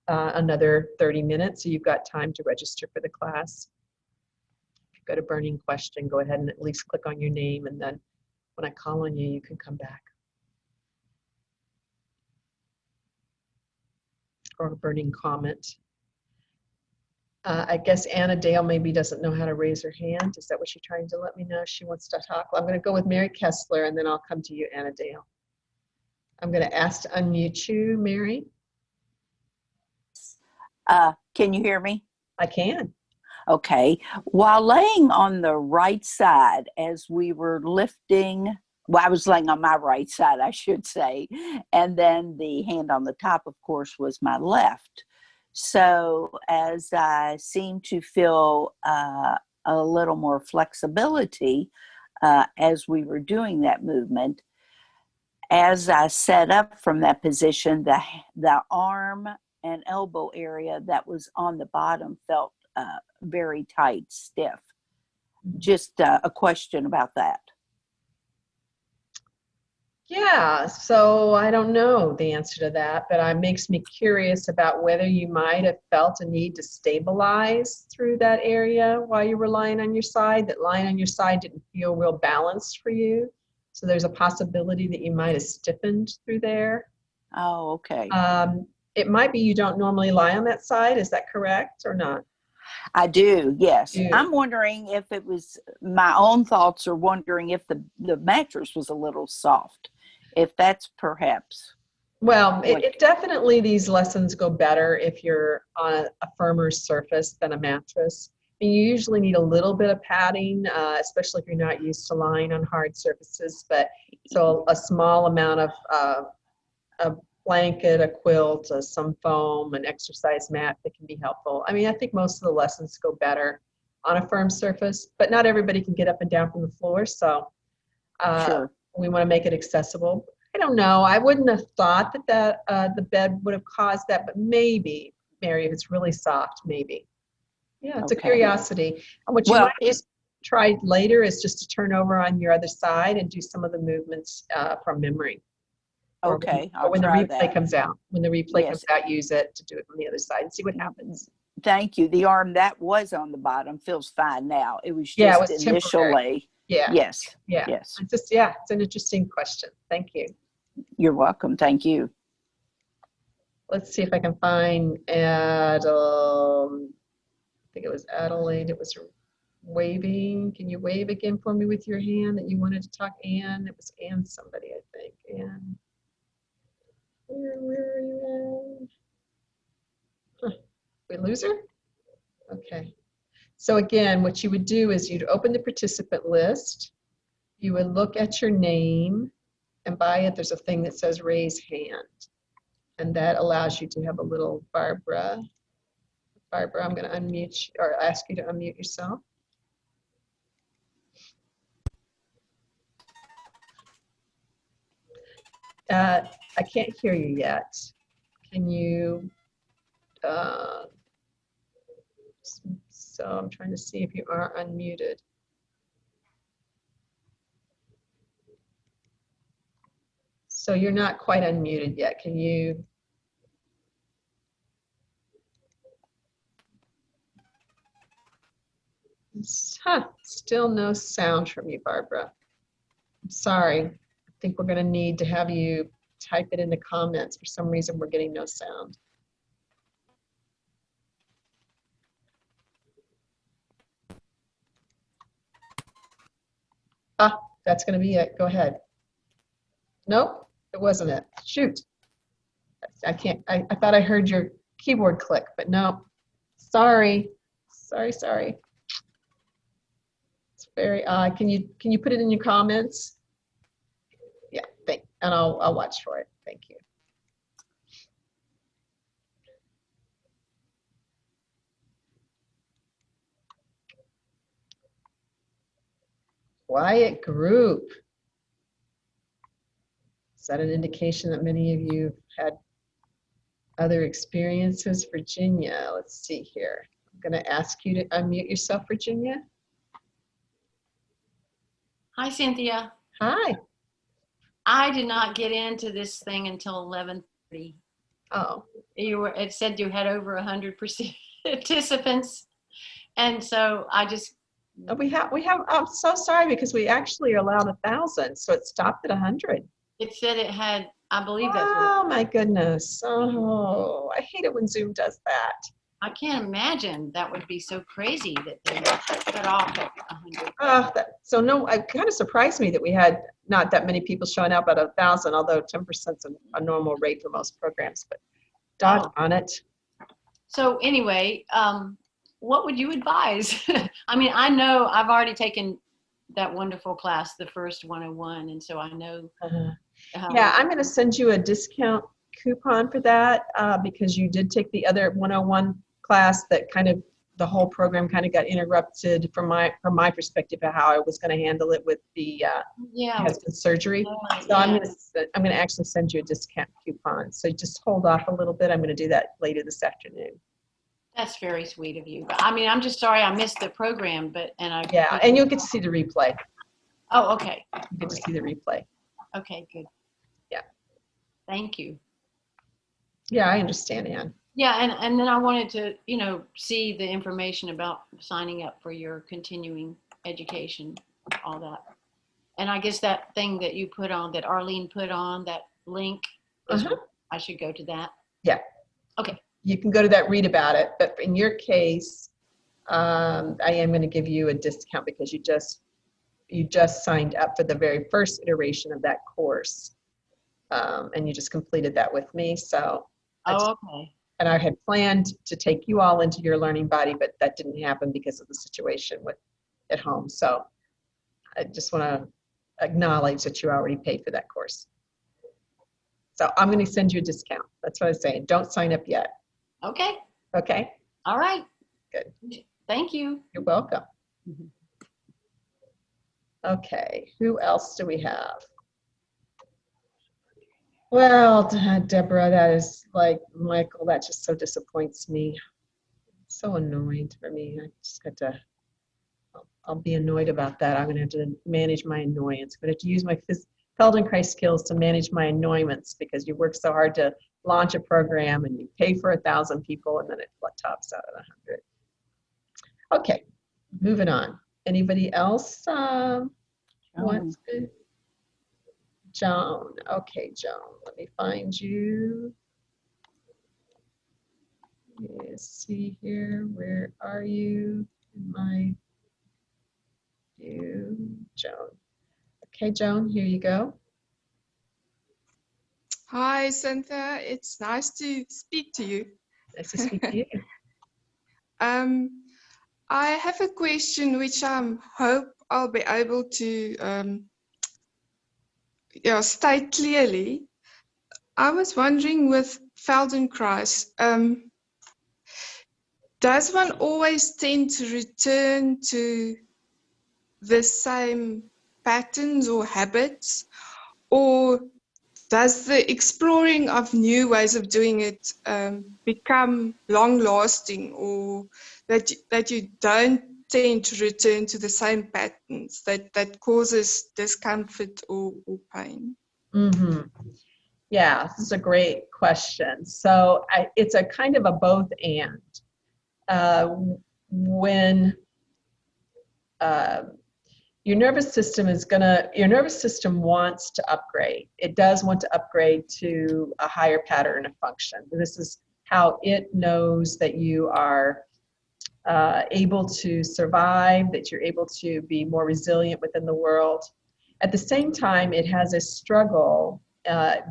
another 30 minutes, so you've got time to register for the class. If you go to burning question, go ahead and at least click on your name, and then when I call on you, you can come back. Or a burning comment. I guess Anna Dale maybe doesn't know how to raise her hand. Is that what you're trying to let me know? She wants to talk. I'm going to go with Mary Kessler, and then I'll come to you, Anna Dale. I'm going to ask to unmute you, Mary. Can you hear me? I can. Okay. While laying on the right side, as we were lifting, well, I was laying on my right side, I should say, and then the hand on the top, of course, was my left. So as I seemed to feel a little more flexibility as we were doing that movement, as I set up from that position, the arm and elbow area that was on the bottom felt very tight, stiff. Just a question about that. Yeah, so I don't know the answer to that, but it makes me curious about whether you might have felt a need to stabilize through that area while you were lying on your side, that lying on your side didn't feel real balanced for you. So there's a possibility that you might have stiffened through there. Oh, okay. It might be you don't normally lie on that side. Is that correct or not? I do, yes. You. I'm wondering if it was my own thoughts, or wondering if the mattress was a little soft, if that's perhaps. Well, it definitely, these lessons go better if you're on a firmer surface than a mattress. And you usually need a little bit of padding, especially if you're not used to lying on hard surfaces. But so a small amount of a blanket, a quilt, some foam, an exercise mat that can be helpful. I mean, I think most of the lessons go better on a firm surface, but not everybody can get up and down from the floor. So Sure. We want to make it accessible. I don't know. I wouldn't have thought that the bed would have caused that, but maybe, Mary, if it's really soft, maybe. Yeah, it's a curiosity. And what you might just, try later is just to turn over on your other side and do some of the movements from memory. Okay, Or when the try replay that. comes out. When the replay comes Yes. out, use it to do it on the other side and see what happens. Thank you. The arm that was on the bottom feels fine now. It was Yeah, it just was temporary. initially. Yeah. Yes. Yeah. Yes. It's an interesting question. Thank you. You're welcome. Thank you. Let's see if I can find I think it was Adelaide. It was waving. Can you wave again for me with your hand that you wanted to talk? Anne. It was Anne somebody, I think. Anne. Where are you, Anne? Huh. We lose her? Okay. So again, what you would do is you'd open the participant list. You would look at your name, and by it, there's a thing that says raise hand. And that allows you to have a little Barbara. Barbara, I'm going to unmute you, or ask you to unmute yourself. I can't hear you yet. Can you? So I'm trying to see if you are unmuted. So you're not quite unmuted yet. Can you? Huh, still no sound from you, Barbara. I'm sorry. I think we're going to need to have you type it in the comments. For some reason, we're getting no sound. Ah, that's going to be it. Go ahead. Nope, it wasn't it. Shoot. I can't. I thought I heard your keyboard click, but no. Sorry. Sorry. It's very odd. Can you put it in your comments? Yeah, and I'll watch for it. Thank you. Quiet group. Is that an indication that many of you had other experiences? Virginia, let's see here. I'm going to ask you to unmute yourself, Virginia. Hi, Cynthia. Hi. I did not get into this thing until 11:30. Oh. It said you had over 100 participants, and so I just. We have. I'm so sorry because we actually are allowed 1,000, so it stopped at 100. It said it had. I believe that's. Oh my goodness. Oh, I hate it when Zoom does that. I can't imagine that would be so crazy that they cut off at 100. So no, it kind of surprised me that we had not that many people showing up at 1,000, although 10% is a normal rate for most programs. But doggone it. So anyway, what would you advise? I mean, I know I've already taken that wonderful class, the first 101, and so I know. Yeah, I'm going to send you a discount coupon for that because you did take the other 101 class that kind of the whole program kind of got interrupted from my perspective of how I was going to handle it with the husband surgery. So I'm going to actually send you a discount coupon. So just hold off a little bit. I'm going to do that later this afternoon. That's very sweet of you. But I mean, I'm just sorry I missed the program, and you'll get to see the replay. Oh, okay. You get to see the replay. Okay, good. Yeah. Thank you. Yeah, I understand, Anne. Yeah, and then I wanted to, see the information about signing up for your continuing education, all that. And I guess that thing that you put on, that Arlene put on, that link, I should go to that? Yeah. Okay. You can go to that, read about it. But in your case, I am going to give you a discount because you just signed up for the very first iteration of that course. And you just completed that with me. So. Okay. And I had planned to take you all into your learning body, but that didn't happen because of the situation at home. So I just want to acknowledge that you already paid for that course. So I'm going to send you a discount. That's what I was saying. Don't sign up yet. Okay. Okay. All right. Good. Thank you. You're welcome. Okay. Who else do we have? Well, Deborah, that is like, Michael, that just so disappoints me. So annoying for me. I just got to I'll be annoyed about that. I'm going to have to manage my annoyance. I'm going to have to use my Feldenkrais skills to manage my annoyance, because you work so hard to launch a program and you pay for 1,000 people and then it tops out at 100. Okay, moving on. Anybody else wants to? Joan. Okay, Joan, let me find you. Let's see here. Where are you? Joan. Okay, Joan, here you go. Hi, Cynthia. It's nice to speak to you. Nice to speak to you. I have a question which I hope I'll be able to state clearly. I was wondering with Feldenkrais, does one always tend to return to the same patterns or habits, or does the exploring of new ways of doing it become long-lasting, or that you don't tend to return to the same patterns that causes discomfort or pain? Mm-hmm. Yeah, this is a great question. So it's a kind of a both and. When your nervous system wants to upgrade. It does want to upgrade to a higher pattern of function. This is how it knows that you are able to survive, that you're able to be more resilient within the world. At the same time, it has a struggle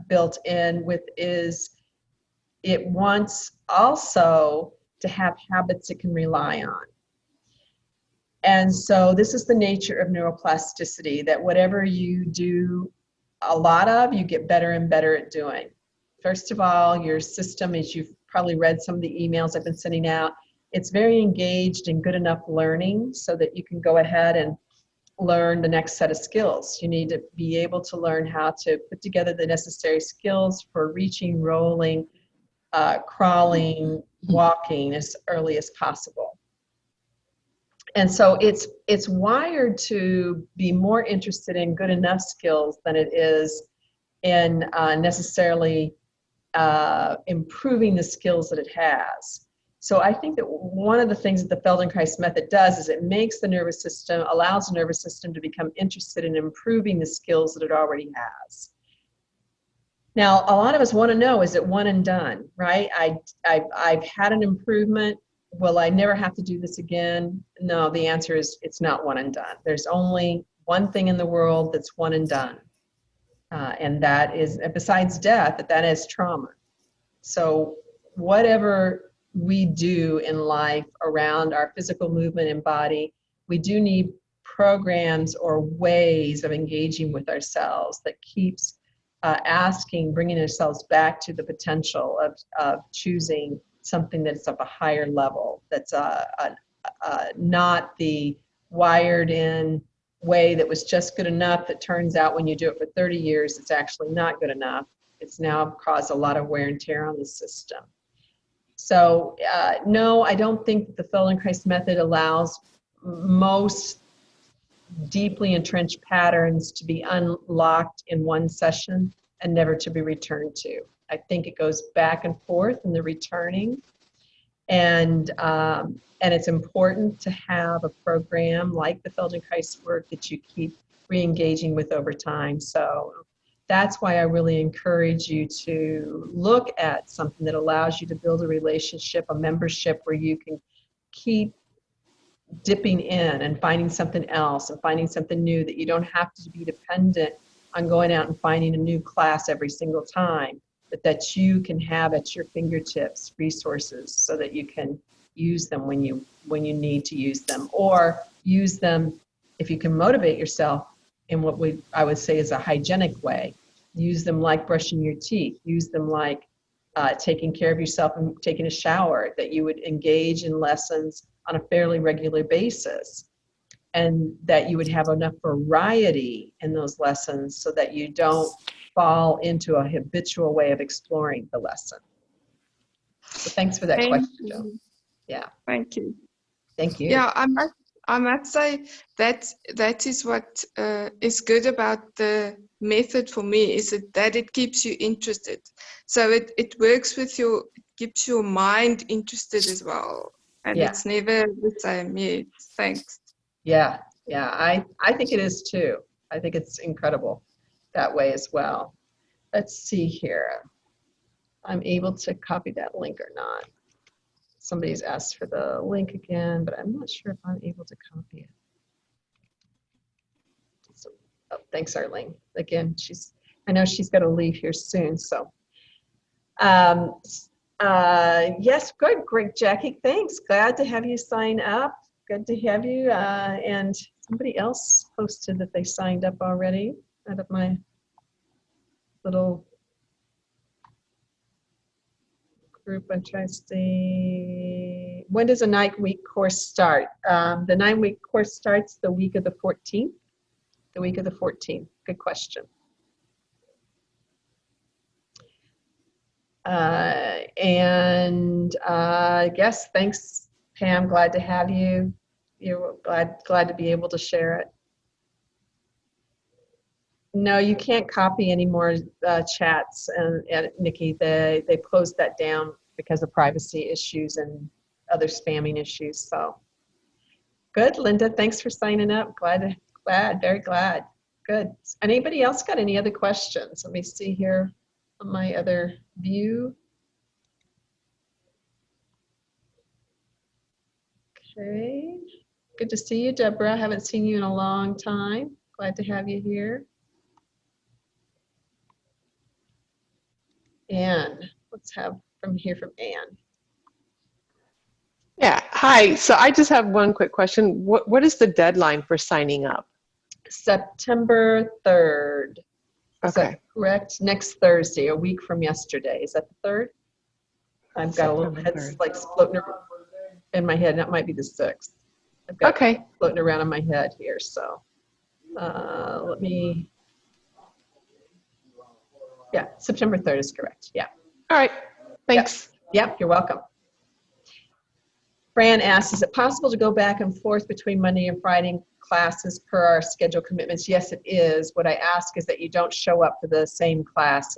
built in with it wants also to have habits it can rely on. And so this is the nature of neuroplasticity, that whatever you do a lot of, you get better and better at doing. First of all, your system, as you've probably read some of the emails I've been sending out, it's very engaged in good enough learning so that you can go ahead and learn the next set of skills. You need to be able to learn how to put together the necessary skills for reaching, rolling, crawling, walking as early as possible. And so it's wired to be more interested in good enough skills than it is in necessarily improving the skills that it has. So I think that one of the things that the Feldenkrais method does is it makes the nervous system, allows the nervous system to become interested in improving the skills that it already has. Now, a lot of us want to know, is it one and done, right? I've had an improvement. Will I never have to do this again? No, the answer is it's not one and done. There's only one thing in the world that's one and done. And that is, besides death, that is trauma. So whatever we do in life around our physical movement and body, we do need programs or ways of engaging with ourselves that keeps bringing ourselves back to the potential of choosing something that's of a higher level, that's not the wired in way that was just good enough. It turns out when you do it for 30 years, it's actually not good enough. It's now caused a lot of wear and tear on the system. So no, I don't think that the Feldenkrais method allows most deeply entrenched patterns to be unlocked in one session and never to be returned to. I think it goes back and forth in the returning, and it's important to have a program like the Feldenkrais work that you keep re-engaging with over time. So that's why I really encourage you to look at something that allows you to build a relationship, a membership where you can keep dipping in and finding something else and finding something new, that you don't have to be dependent on going out and finding a new class every single time, but that you can have at your fingertips resources so that you can use them when you need to use them, or use them if you can motivate yourself in what I would say is a hygienic way. Use them like brushing your teeth. Use them like taking care of yourself and taking a shower, that you would engage in lessons on a fairly regular basis, and that you would have enough variety in those lessons so that you don't fall into a habitual way of exploring the lesson. So thanks for that question, Joe. Yeah. Thank you. Thank you. Yeah, I must say that is what is good about the method for me, is that it keeps you interested. So it works with it keeps your mind interested as well. And Yeah, it's never the same. Yes, thanks. yeah, yeah. I think it is too. I think it's incredible that way as well. Let's see here. I'm able to copy that link or not. Somebody's asked for the link again, but I'm not sure if I'm able to copy it. So, oh, thanks, Arlene. Again, I know she's got to leave here soon. So, yes, good, great, Jackie. Thanks. Glad to have you sign up. Good to have you. And somebody else posted that they signed up already out of my little group. I'm trying to see. When does a 9-week course start? The 9-week course starts the week of the 14th. The week of the 14th. Good question. Yes, thanks, Pam. Glad to have you. You're glad to be able to share it. No, you can't copy any more chats, and Nikki, they closed that down because of privacy issues and other spamming issues. So good, Linda. Thanks for signing up. Very glad. Good. Anybody else got any other questions? Let me see here on my other view. Okay. Good to see you, Deborah. I haven't seen you in a long time. Glad to have you here. Anne, let's have from Anne. Yeah, hi. So I just have one quick question. What is the deadline for signing up? September 3rd. Is Okay. that correct? Next Thursday, a week from yesterday. Is that the 3rd? I've got a little head like floating around in my head. That might be the 6th. I've got Okay. floating around in my head here. So let me. Yeah, September 3rd is correct. Yeah. All right. Thanks. Yep, you're welcome. Fran asks, is it possible to go back and forth between Monday and Friday classes per our schedule commitments? Yes, it is. What I ask is that you don't show up for the same class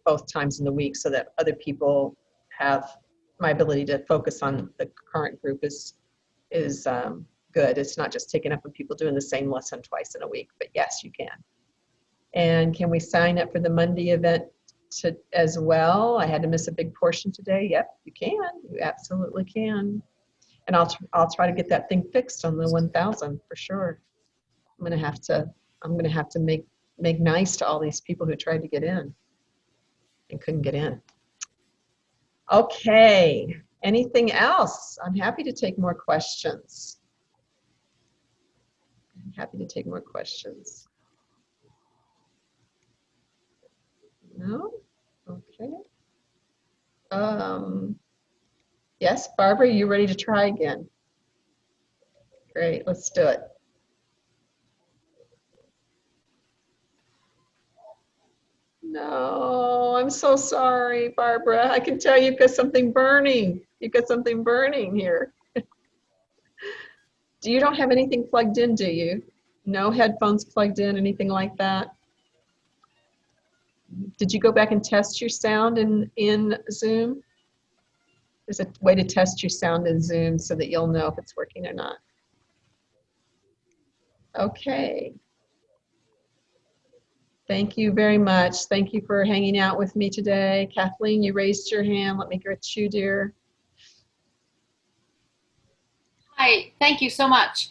both times in the week, so that other people have my ability to focus on the current group is good. It's not just taking up with people doing the same lesson twice in a week, but yes, you can. And can we sign up for the Monday event as well? I had to miss a big portion today. Yep, you can. You absolutely can. And I'll try to get that thing fixed on the 1,000 for sure. I'm gonna have to make nice to all these people who tried to get in and couldn't get in. Okay. Anything else? I'm happy to take more questions. I'm happy to take more questions. No? Okay. Yes, Barbara, you ready to try again? Great, let's do it. No, I'm so sorry, Barbara. I can tell you've got something burning. You've got something burning here. You don't have anything plugged in, do you? No headphones plugged in, anything like that? Did you go back and test your sound in Zoom? There's a way to test your sound in Zoom so that you'll know if it's working or not. Okay. Thank you very much. Thank you for hanging out with me today. Kathleen, you raised your hand. Let me get you, dear. Hi, thank you so much.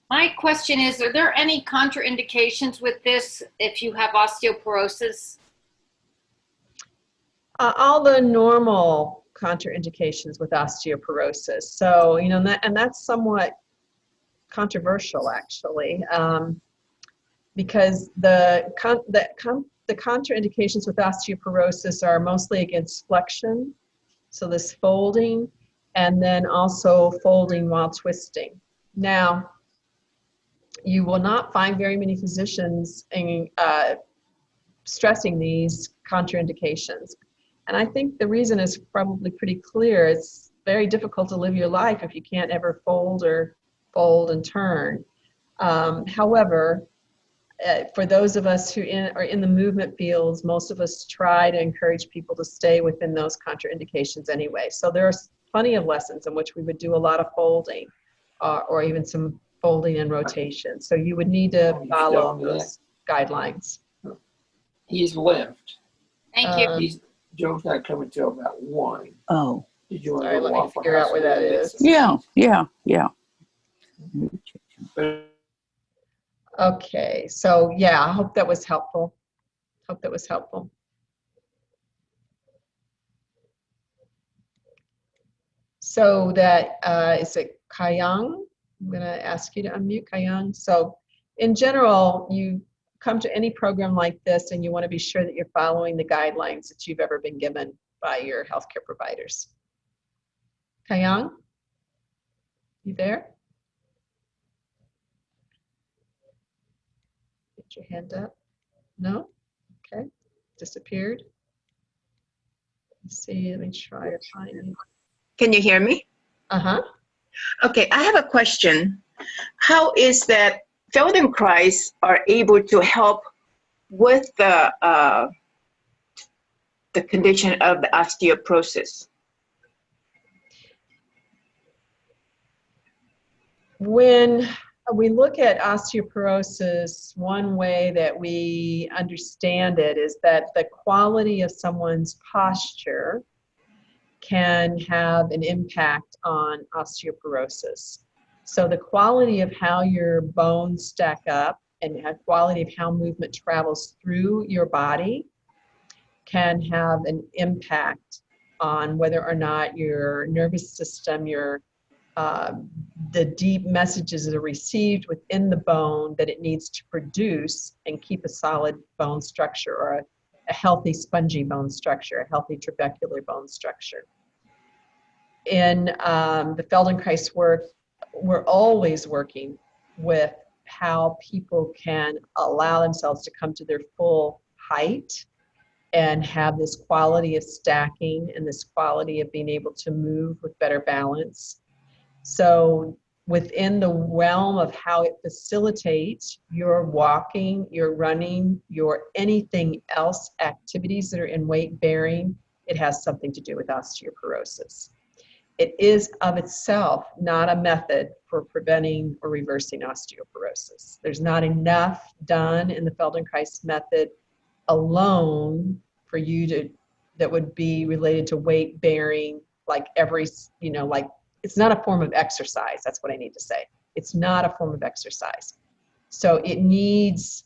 My question is, are there any contraindications with this if you have osteoporosis? All the normal contraindications with osteoporosis. So, you know, and that's somewhat controversial actually, because the contraindications with osteoporosis are mostly against flexion, so this folding, and then also folding while twisting. Now, you will not find very many physicians stressing these contraindications. And I think the reason is probably pretty clear. It's very difficult to live your life if you can't ever fold and turn. However, for those of us who are in the movement fields, most of us try to encourage people to stay within those contraindications anyway. So there's plenty of lessons in which we would do a lot of folding or even some folding and rotation. So you would need to follow those guidelines. He's left. Thank you. Joe's not coming till about 1. Oh, Did you want Sorry, to go let me Waffle figure out House where or that this? is. yeah. Okay, so yeah, I hope that was helpful. So that is it Kayang? I'm gonna ask you to unmute Kayang. So in general, you come to any program like this and you wanna be sure that you're following the guidelines that you've ever been given by your healthcare providers. Kayang, you there? Get your hand up. No? Okay, disappeared. Let's see, let me try to find you. Can you hear me? Uh-huh. Okay, I have a question. How is that Feldenkrais are able to help with the condition of the osteoporosis? When we look at osteoporosis, one way that we understand it is that the quality of someone's posture can have an impact on osteoporosis. So the quality of how your bones stack up and the quality of how movement travels through your body can have an impact on whether or not your nervous system, the deep messages that are received within the bone that it needs to produce and keep a solid bone structure or a healthy spongy bone structure, a healthy trabecular bone structure. In the Feldenkrais work, we're always working with how people can allow themselves to come to their full height and have this quality of stacking and this quality of being able to move with better balance. So within the realm of how it facilitates your walking, your running, your anything else activities that are in weight bearing, it has something to do with osteoporosis. It is of itself not a method for preventing or reversing osteoporosis. There's not enough done in the Feldenkrais method alone for you to, that would be related to weight bearing, like like it's not a form of exercise. That's what I need to say. It's not a form of exercise. So it needs,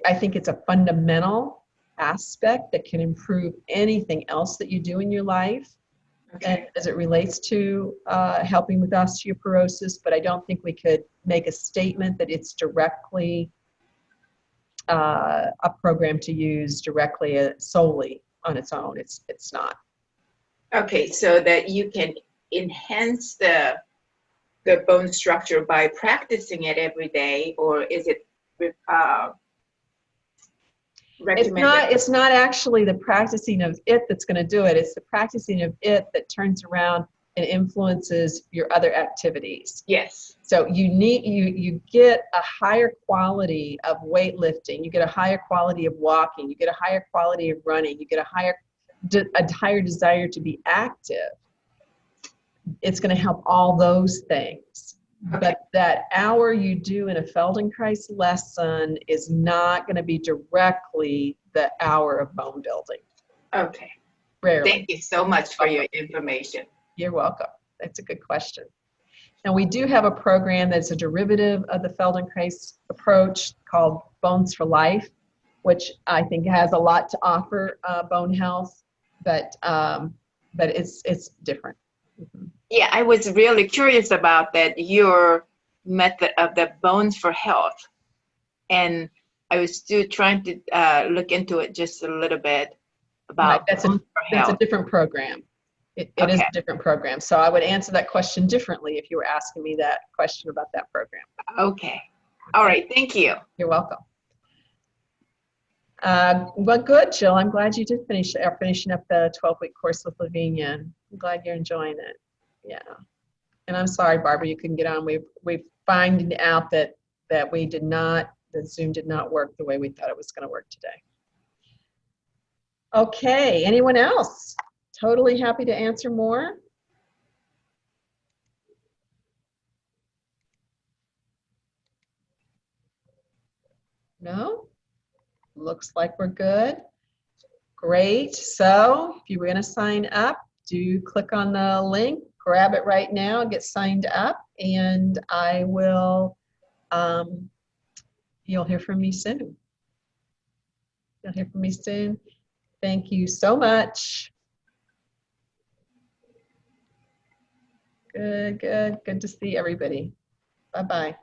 I think it's a fundamental aspect that can improve anything else that you do in your life. Okay. And as it relates to helping with osteoporosis, but I don't think we could make a statement that it's directly a program to use directly solely on its own. It's not. Okay, so that you can enhance the bone structure by practicing it every day, or is it recommended? It's not actually the practicing of it that's going to do it. It's the practicing of it that turns around and influences your other activities. Yes. So you get a higher quality of weightlifting, you get a higher quality of walking, you get a higher quality of running, you get a higher desire to be active. It's going to help all those things. Okay. But that hour you do in a Feldenkrais lesson is not going to be directly the hour of bone building. Okay. Rarely. Thank you so much for your information. You're welcome. That's a good question. Now, we do have a program that's a derivative of the Feldenkrais approach called Bones for Life, which I think has a lot to offer bone health, but it's different. Mm-hmm. Yeah, I was really curious about that, your method of the Bones for Health. And I was still trying to look into it just a little bit about Right. That's a different program. It is a different program. So I would answer that question differently if you were asking me that question about that program. Okay. All right. Thank you. You're welcome. Well, good, Jill. I'm glad you did finishing up the 12-week course with Lavinia. I'm glad you're enjoying it. Yeah. And I'm sorry, Barbara, you couldn't get on. We've found out that Zoom did not work the way we thought it was going to work today. Okay, anyone else? Totally happy to answer more. No? Looks like we're good. Great. So if you were going to sign up, do click on the link, grab it right now, get signed up, and I will, you'll hear from me soon. You'll hear from me soon. Thank you so much. Good, good, good to see everybody. Bye-bye.